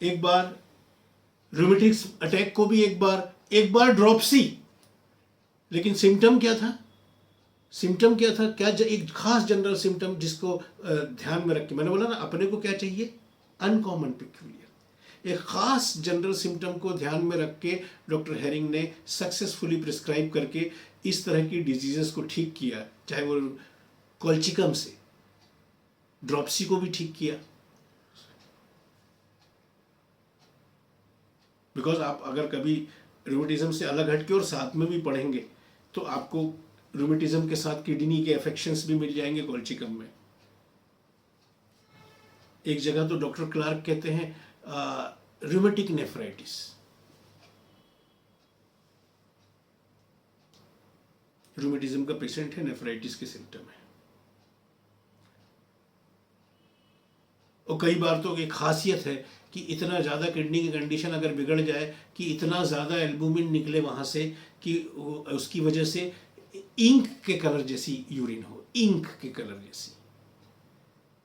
एक बार, रूमेटिक्स अटैक को भी एक बार ड्रॉपसी, लेकिन सिम्टम क्या था? सिम्टम क्या था? क्या एक खास जनरल सिम्टम जिसको ध्यान में रख के मैंने बोला ना, अपने को क्या चाहिए? Uncommon peculiar. एक खास जनरल सिम्टम को ध्यान में रख के डॉक्टर हेरिंग ने सक्सेसफुली प्रिस्क्राइब करके इस तरह की डिजीजेस को ठीक किया, चाहे वो कॉल्चिकम से, ड्रॉपसी को भी ठीक किया। बिकॉज आप अगर कभी रूमेटिज्म से अलग हटके और साथ में भी पढ़ेंगे तो आपको रूमेटिज्म के साथ किडनी के अफेक्शंस भी मिल जाएंगे कॉल्चिकम में। एक जगह तो डॉक्टर क्लार्क कहते हैं रूमेटिक नेफ्राइटिस, रूमेटिज्म का पेशेंट है, नेफ्राइटिस के सिम्टम है। और कई बार तो एक खासियत है कि इतना ज़्यादा किडनी की कंडीशन अगर बिगड़ जाए कि इतना ज़्यादा एल्बुमिन निकले वहाँ से कि उसकी वजह से इंक के कलर जैसी यूरिन हो, इंक के कलर जैसी,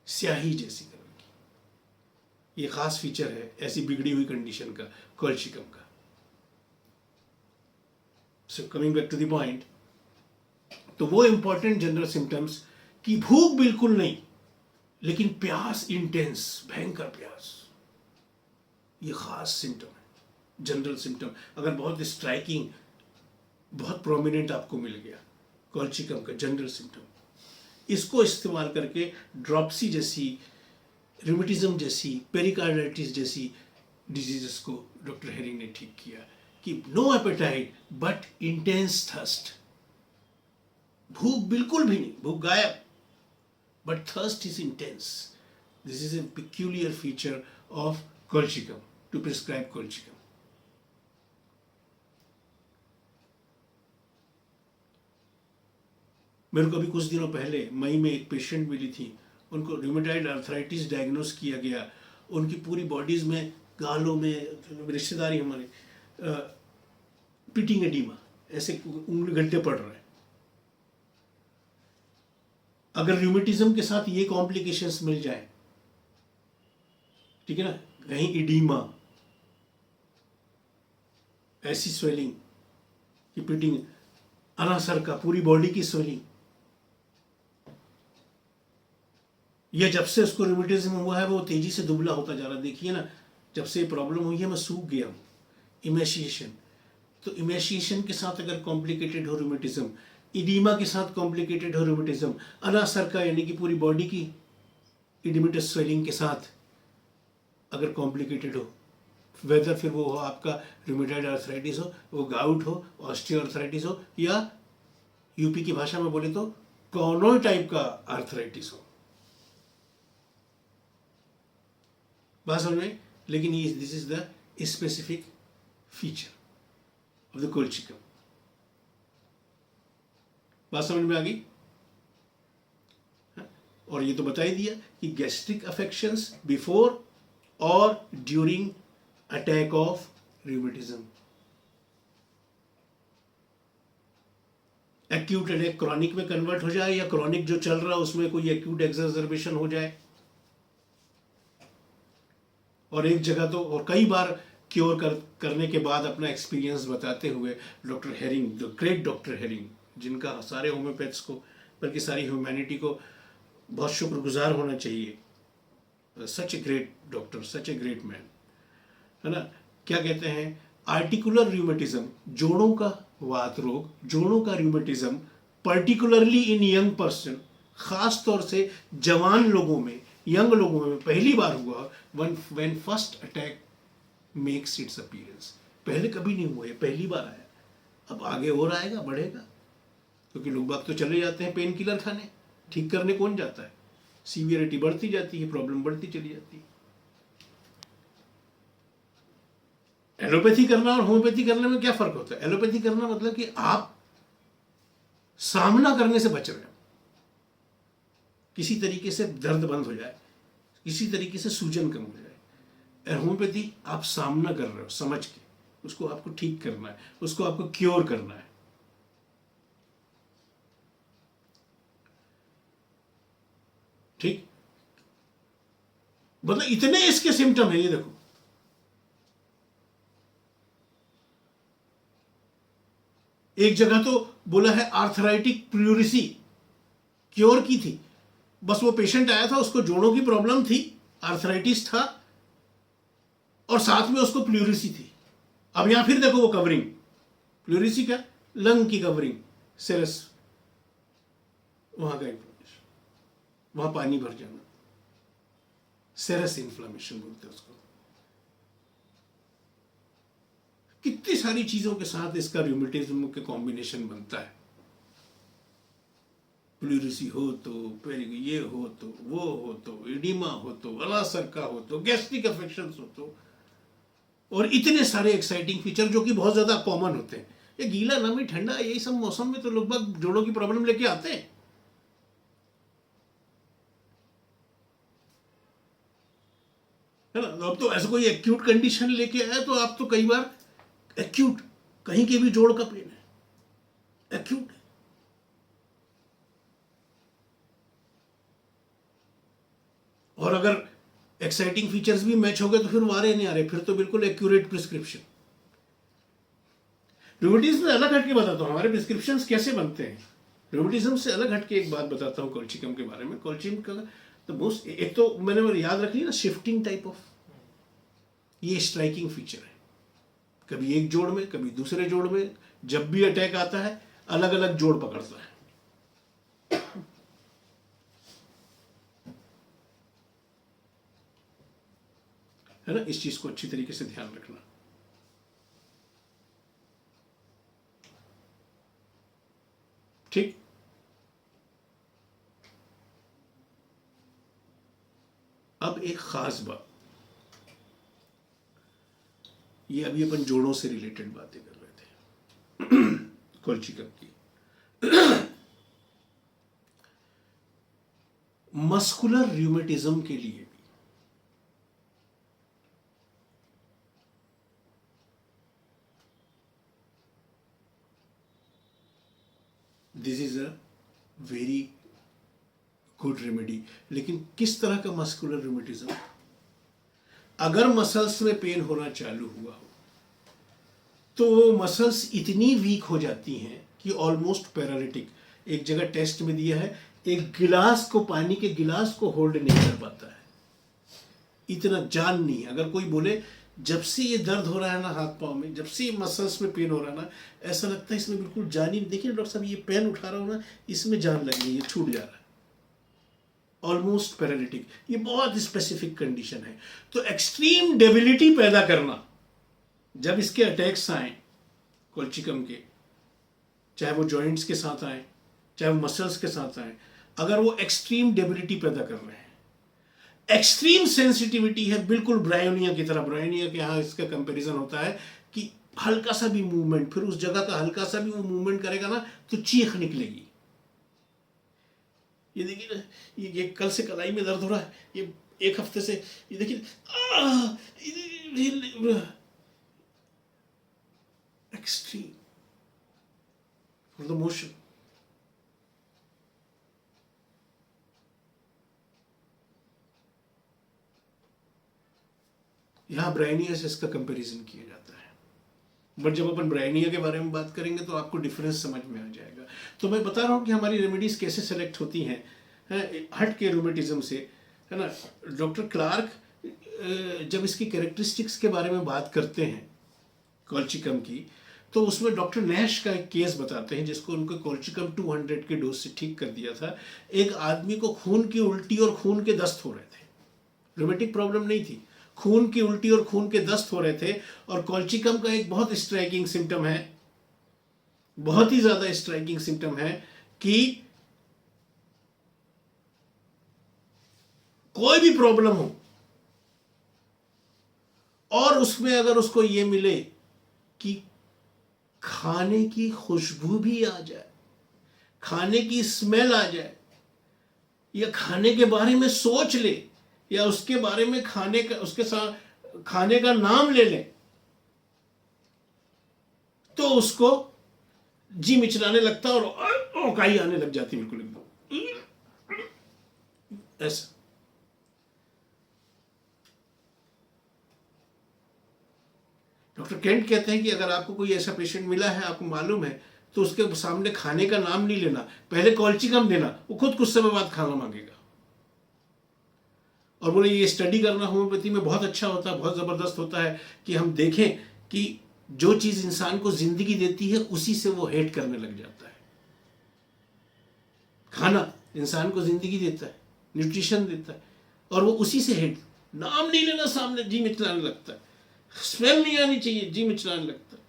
स्याही जैसी कलर की। ये खास फीचर है ऐसी बिगड़ी हुई कंडीशन का, कॉल्चिकम का। So coming back to the point, तो वो इंपॉर्टेंट जनरल सिम्टम्स कि भूख बिल्कुल नहीं, लेकिन प्यास इंटेंस, भयंकर प्यास, ये खास सिम्टम है, जनरल सिम्टम। अगर बहुत स्ट्राइकिंग बहुत प्रोमिनेंट आपको मिल गया कॉल्चिकम का जनरल सिम्टम। इसको इस्तेमाल करके ड्रॉप्सी जैसी, रूमेटिज्म जैसी, पेरिकार्डाइटिस जैसी डिजीजेस को डॉक्टर हेरिंग ने ठीक किया कि no appetite but intense thirst, भूख बिल्कुल भी नहीं, भूख गायब, but thirst is intense. This is a peculiar feature of colchicum, to prescribe colchicum. मेरे को अभी कुछ दिनों पहले मई में एक पेशेंट मिली थी, उनको रूमेटॉइड आर्थराइटिस डायग्नोस किया गया, उनकी पूरी बॉडीज में, गालों में, रिश्तेदारी हमारे, पिटिंग एडिमा, ऐसे उंगली गड्ढे पड़ रहे हैं। अगर रूमेटिज्म के साथ ये कॉम्प्लिकेशंस मिल जाए, ठीक है ना, कहीं इडीमा, ऐसी स्वेलिंग की पिटिंग, अनासर का, पूरी बॉडी की स्वेलिंग, ये जब से उसको रूमेटिज्म हुआ है वो तेजी से दुबला होता जा रहा है। देखिए ना, जब से ये प्रॉब्लम हुई है मैं सूख गया हूँ। इमेशिएशन, तो इमेशिएशन के साथ अगर कॉम्प्लिकेटेड हो रूमेटिज्म, इडीमा के साथ कॉम्प्लिकेटेड हो रूमेटिज्म, अनासर का यानी कि पूरी बॉडी की इडिमेटस स्वेलिंग के साथ अगर कॉम्प्लिकेटेड हो, वेदर फिर वो हो आपका रूमेटॉइड आर्थराइटिस हो, वो गाउट हो, ऑस्टियो आर्थराइटिस हो, या यूपी की भाषा में बोले तो कॉर्नोय टाइप का आर्थराइटिस हो, बात समझ में। लेकिन ये this is the specific feature of the colchicum. बात समझ में आ गई। और ये तो बता ही दिया कि गैस्ट्रिक अफेक्शंस बिफोर और during attack of rheumatism. Acute attack chronic में कन्वर्ट हो जाए, या क्रॉनिक जो चल रहा है उसमें कोई एक्यूट एक्सर्बेशन हो जाए, और एक जगह तो, और कई बार क्योर करने के बाद अपना एक्सपीरियंस बताते हुए doctor herring, the great doctor herring, जिनका सारे होम्योपैथ्स को बल्कि सारी ह्यूमैनिटी को बहुत शुक्रगुजार होना चाहिए, such a great doctor, such a great man, है ना। क्या कहते हैं, आर्टिकुलर रूमेटिज्म, जोड़ों का वात रोग, जोड़ों का rheumatism, particularly in young person, खास तौर से जवान लोगों में, यंग लोगों में पहली बार हुआ when first attack makes it's appearance. पहले कभी नहीं हुआ, ये पहली बार आया। अब आगे और आएगा, बढ़ेगा, क्योंकि लोग बाग तो चले जाते हैं पेन किलर खाने, ठीक करने कौन जाता है। सीवियरिटी बढ़ती जाती है, प्रॉब्लम बढ़ती चली जाती है। एलोपैथी करना और होम्योपैथी करने में क्या फर्क होता है। एलोपैथी करना मतलब कि आप सामना करने से बच रहे हो, किसी तरीके से दर्द बंद हो जाए, किसी तरीके से सूजन कम हो जाए। होम्योपैथी आप सामना कर रहे हो समझ के, उसको आपको ठीक करना है, उसको आपको क्योर करना है। ठीक, मतलब इतने इसके सिम्टम है, ये देखो, एक जगह तो बोला है आर्थराइटिक प्लूरिसी क्योर की थी, बस वो पेशेंट आया था, उसको जोड़ों की प्रॉब्लम थी, आर्थराइटिस था, और साथ में उसको प्लूरिसी थी। अब यहां फिर देखो वो कवरिंग, प्लूरिसी क्या, लंग की कवरिंग, सेरस, वहां का इंफ्लेमेशन, वहां पानी भर जाना, सेरस इन्फ्लेमेशन बोलते हैं उसको। कितनी सारी चीजों के साथ इसका रूमेटिज्म के कॉम्बिनेशन बनता है। प्लूरिसी हो तो, ये हो तो, वो हो तो, इडिमा हो तो, अलासर का हो तो, गैस्ट्रिक अफेक्शंस हो तो, और इतने सारे एक्साइटिंग फीचर जो कि बहुत ज्यादा कॉमन होते हैं। ये गीला, नमी, ठंडा, यही सब मौसम में तो लोग बाग जोड़ों की प्रॉब्लम लेके आते हैं। है ना। अब तो ऐसा कोई एक्यूट कंडीशन लेके आया तो आप तो कई बार एक्यूट, कहीं के भी जोड़ का पेन है, एक्यूट है। और अगर एक्साइटिंग फीचर्स भी मैच हो गए तो फिर वारे नहीं आ रहे, फिर तो बिल्कुल एक्यूरेट प्रिस्क्रिप्शन। रूमेटिज्म से अलग हटके बताता हूं हमारे प्रिस्क्रिप्शंस कैसे बनते हैं। रूमेटिज्म से अलग हटके एक बात बताता हूं कोल्चिकम के बारे में। कोल्चिकम का तो मोस्ट, एक तो मैंने याद रखी ना, शिफ्टिंग टाइप ऑफ, ये स्ट्राइकिंग फीचर है। कभी एक जोड़ में, कभी दूसरे जोड़ में। जब भी अटैक आता है अलग अलग जोड़ पकड़ता है। है ना, इस चीज को अच्छी तरीके से ध्यान रखना। ठीक। अब एक खास बात, ये अभी अपन जोड़ों से रिलेटेड बातें कर रहे थे कोलचिकम की। मस्कुलर र्यूमेटिज्म के लिए भी this is a very good remedy. लेकिन किस तरह का मस्कुलर र्यूमेटिज्म? अगर मसल्स में पेन होना चालू हुआ हो तो मसल्स इतनी वीक हो जाती हैं कि ऑलमोस्ट पैरालिटिक। एक जगह टेस्ट में दिया है, एक गिलास को, पानी के गिलास को होल्ड नहीं कर पाता है, इतना जान नहीं है। अगर कोई बोले जब से ये दर्द हो रहा है ना हाथ पांव में, जब से ये मसल्स में पेन हो रहा है ना, ऐसा लगता है इसमें बिल्कुल जान ही नहीं। देखिए डॉक्टर साहब, ये पेन उठा रहा हूं ना, इसमें जान लग गई, ये छूट जा रहा है, ऑलमोस्ट पैरालिटिक। ये बहुत स्पेसिफिक कंडीशन है। तो एक्सट्रीम डेबिलिटी पैदा करना, जब इसके अटैक्स आए कोलचिकम के, चाहे वो जॉइंट्स के साथ आए, चाहे वो मसल्स के साथ आए, अगर वो एक्सट्रीम डेबिलिटी पैदा कर रहे हैं, एक्सट्रीम सेंसिटिविटी है, बिल्कुल ब्रायोनिया की तरह। ब्रायोनिया के यहाँ इसका कंपैरिजन होता है कि हल्का सा भी मूवमेंट, फिर उस जगह का हल्का सा भी वो मूवमेंट करेगा ना तो चीख निकलेगी। ये देखिए ना, ये कल से कलाई में दर्द हो रहा है, ये एक हफ्ते से, ये देखिए एक्सट्रीम फॉर द मोशन। यहां ब्रायनिया से इसका कंपैरिजन किया जाता है, बट जब अपन ब्रायनिया के बारे में बात करेंगे तो आपको डिफरेंस समझ में आ जाएगा। तो मैं बता रहा हूं कि हमारी रेमेडीज कैसे सेलेक्ट होती हैं हट के रूमेटिज्म से, है ना। डॉक्टर क्लार्क जब इसकी कैरेक्टरिस्टिक्स के बारे में बात करते हैं कोलचिकम की, तो उसमें डॉक्टर नैश का एक केस बताते हैं जिसको उनको कोलचिकम 200 के डोज से ठीक कर दिया था। एक आदमी को खून की उल्टी और खून के दस्त हो रहे थे, रूमेटिक प्रॉब्लम नहीं थी, खून की उल्टी और खून के दस्त हो रहे थे। और कोलचिकम का एक बहुत स्ट्राइकिंग सिम्टम है, बहुत ही ज्यादा स्ट्राइकिंग सिम्टम है कि कोई भी प्रॉब्लम हो और उसमें अगर उसको ये मिले कि खाने की खुशबू भी आ जाए, खाने की स्मेल आ जाए, या खाने के बारे में सोच ले, या उसके बारे में खाने का, उसके साथ खाने का नाम ले ले, तो उसको जी मिचलाने लगता है और ओकाई आने लग जाती बिल्कुल एकदम ऐसा। डॉक्टर केंट कहते हैं कि अगर आपको कोई ऐसा पेशेंट मिला है, आपको मालूम है, तो उसके सामने खाने का नाम नहीं लेना, पहले कोलचिकम देना, वो खुद कुछ समय बाद खाना मांगेगा। और बोले ये स्टडी करना होम्योपैथी में बहुत अच्छा होता है, बहुत ज़बरदस्त होता है कि हम देखें कि जो चीज़ इंसान को जिंदगी देती है उसी से वो हेट करने लग जाता है। खाना इंसान को जिंदगी देता है, न्यूट्रिशन देता है, और वो उसी से हेट, नाम नहीं लेना सामने, जी मिचलाने लगता है, स्मेल नहीं आनी चाहिए, जी मिचलाने लगता है।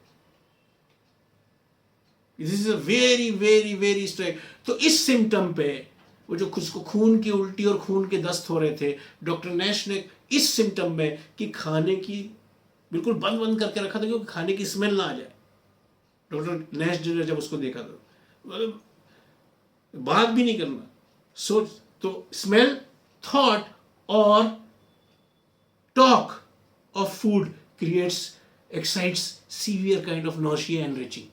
This is a very very very strike. तो इस सिम्टम पे, वो जो उसको खून की उल्टी और खून के दस्त हो रहे थे, डॉक्टर नैश ने इस सिम्टम में कि खाने की बिल्कुल बंद बंद करके रखा था क्योंकि खाने की स्मेल ना आ जाए। डॉक्टर नैश जी ने जब उसको देखा तो बात भी नहीं करना, सोच, तो स्मेल, थॉट और talk of food creates, excites severe kind of nausea and retching.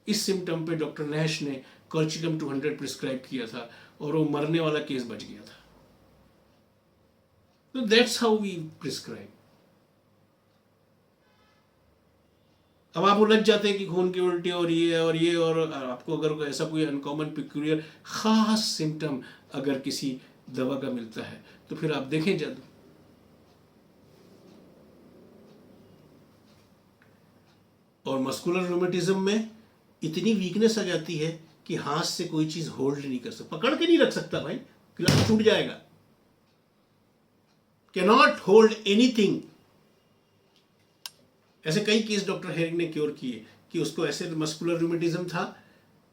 इस सिम्टम पे डॉक्टर नैश ने कोलचिकम 200 प्रिस्क्राइब किया था और वो मरने वाला केस बच गया था। तो दैट्स हाउ वी प्रिस्क्राइब। अब आप उलझ जाते हैं कि खून की उल्टी और ये और आपको अगर ऐसा कोई अनकॉमन पिक्यूलियर खास सिम्टम अगर किसी दवा का मिलता है तो फिर आप देखें जादू। और मस्कुलर रूमेटिज्म में इतनी वीकनेस आ जाती है कि हाथ से कोई चीज होल्ड नहीं कर सकता, पकड़ के नहीं रख सकता भाई, गिलास टूट जाएगा। Cannot hold anything. ऐसे कई केस डॉक्टर हेरिंग ने क्योर किए कि उसको ऐसे मस्कुलर रूमेटिज्म था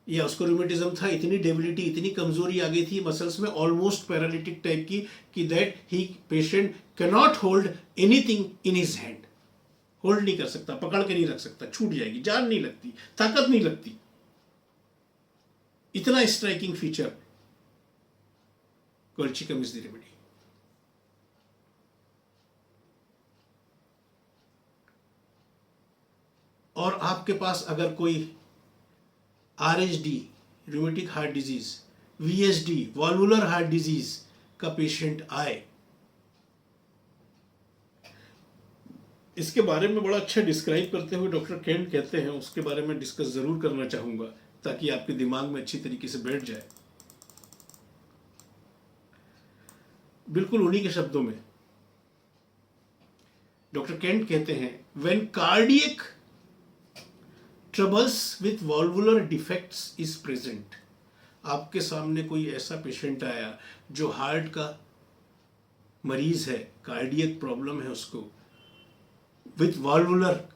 या उसको रूमेटिज्म था, इतनी डेबिलिटी, इतनी कमजोरी आ गई थी मसल्स में, ऑलमोस्ट पैरालिटिक टाइप की, कि that he patient cannot hold anything in his hand. Hold नहीं कर सकता, पकड़ के नहीं रख सकता, छूट जाएगी, जान नहीं लगती, ताकत नहीं लगती। इतना striking feature colchicum is the remedy. और आपके पास अगर कोई RHD rheumatic heart disease, VSD valvular heart disease का पेशेंट आए, इसके बारे में बड़ा अच्छा डिस्क्राइब करते हुए डॉक्टर केंट कहते हैं, उसके बारे में डिस्कस जरूर करना चाहूंगा ताकि आपके दिमाग में अच्छी तरीके से बैठ जाए। बिल्कुल उन्हीं के शब्दों में डॉक्टर केंट कहते हैं, when cardiac troubles with valvular defects is present. आपके सामने कोई ऐसा पेशेंट आया जो हार्ट का मरीज है, कार्डियक प्रॉब्लम है उसको, विथ वॉल्वुलर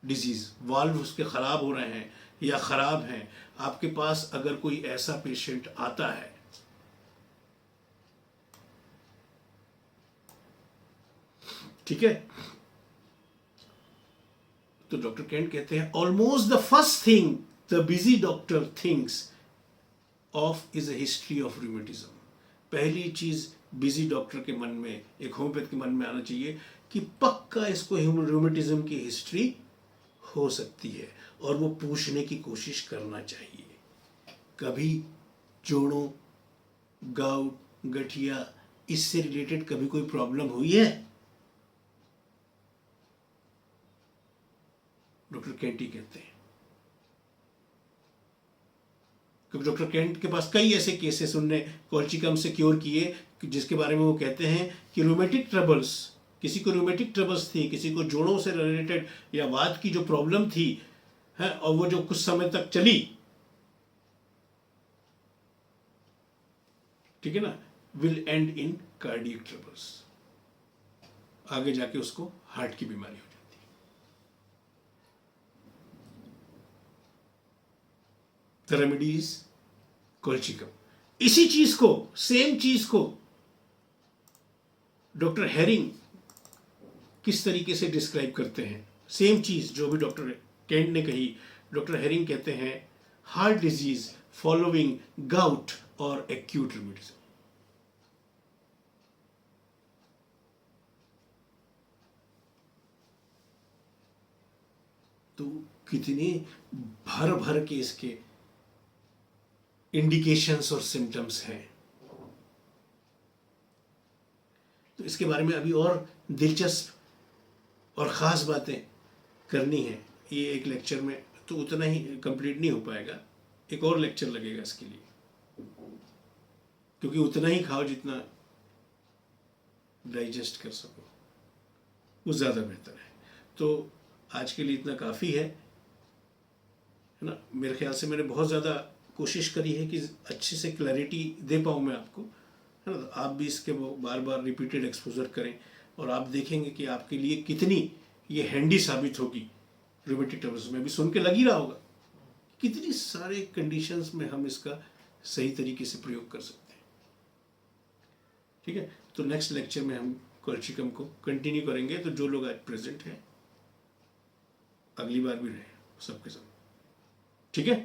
डिजीज, वाल्व उसके खराब हो रहे हैं या खराब हैं, आपके पास अगर कोई ऐसा पेशेंट आता है, ठीक है, तो डॉक्टर केंट कहते हैं, almost the first thing the busy doctor thinks of is a history of rheumatism. पहली चीज बिजी डॉक्टर के मन में, एक होम्योपैथ के मन में आना चाहिए कि पक्का इसको रूमेटिज्म की हिस्ट्री हो सकती है, और वो पूछने की कोशिश करना चाहिए, कभी जोड़ों, गाउट, गठिया, इससे रिलेटेड कभी कोई प्रॉब्लम हुई है? डॉक्टर केंट ही कहते हैं, क्योंकि डॉक्टर केंट के पास कई ऐसे केसेस उनने कोल्चिकम से क्योर किए जिसके बारे में वो कहते हैं कि रूमेटिक ट्रबल्स, किसी को रूमेटिक ट्रबल्स थी, किसी को जोड़ों से रिलेटेड या वात की जो प्रॉब्लम थी है, और वो जो कुछ समय तक चली, ठीक है ना, will and in cardiac troubles. आगे जाके उसको हार्ट की बीमारी हो जाती है। The remedy is colchicum. इसी चीज को, सेम चीज को डॉक्टर हेरिंग किस तरीके से डिस्क्राइब करते हैं? सेम चीज जो भी डॉक्टर केंट ने कही, डॉक्टर हेरिंग कहते हैं, हार्ट डिजीज फॉलोइंग गाउट और एक्यूट रूमेटिज्म। तो कितने भर भर के इसके इंडिकेशंस और सिम्टम्स हैं। तो इसके बारे में अभी और दिलचस्प और ख़ास बातें करनी है, ये एक लेक्चर में तो उतना ही कंप्लीट नहीं हो पाएगा, एक और लेक्चर लगेगा इसके लिए, क्योंकि उतना ही खाओ जितना डाइजेस्ट कर सको, वो ज़्यादा बेहतर है। तो आज के लिए इतना काफ़ी है ना। मेरे ख्याल से मैंने बहुत ज़्यादा कोशिश करी है कि अच्छे से क्लैरिटी दे पाऊँ मैं आपको, है ना। आप भी इसके बार बार रिपीटेड एक्सपोजर करें और आप देखेंगे कि आपके लिए कितनी ये हैंडी साबित होगी रूमेटिक ट्रबल्स में। अभी सुन के लग ही रहा होगा कितनी सारे कंडीशंस में हम इसका सही तरीके से प्रयोग कर सकते हैं, ठीक है। तो नेक्स्ट लेक्चर में हम कोल्चिकम को कंटिन्यू करेंगे। तो जो लोग आज प्रेजेंट हैं, अगली बार भी रहे सबके सब, ठीक है।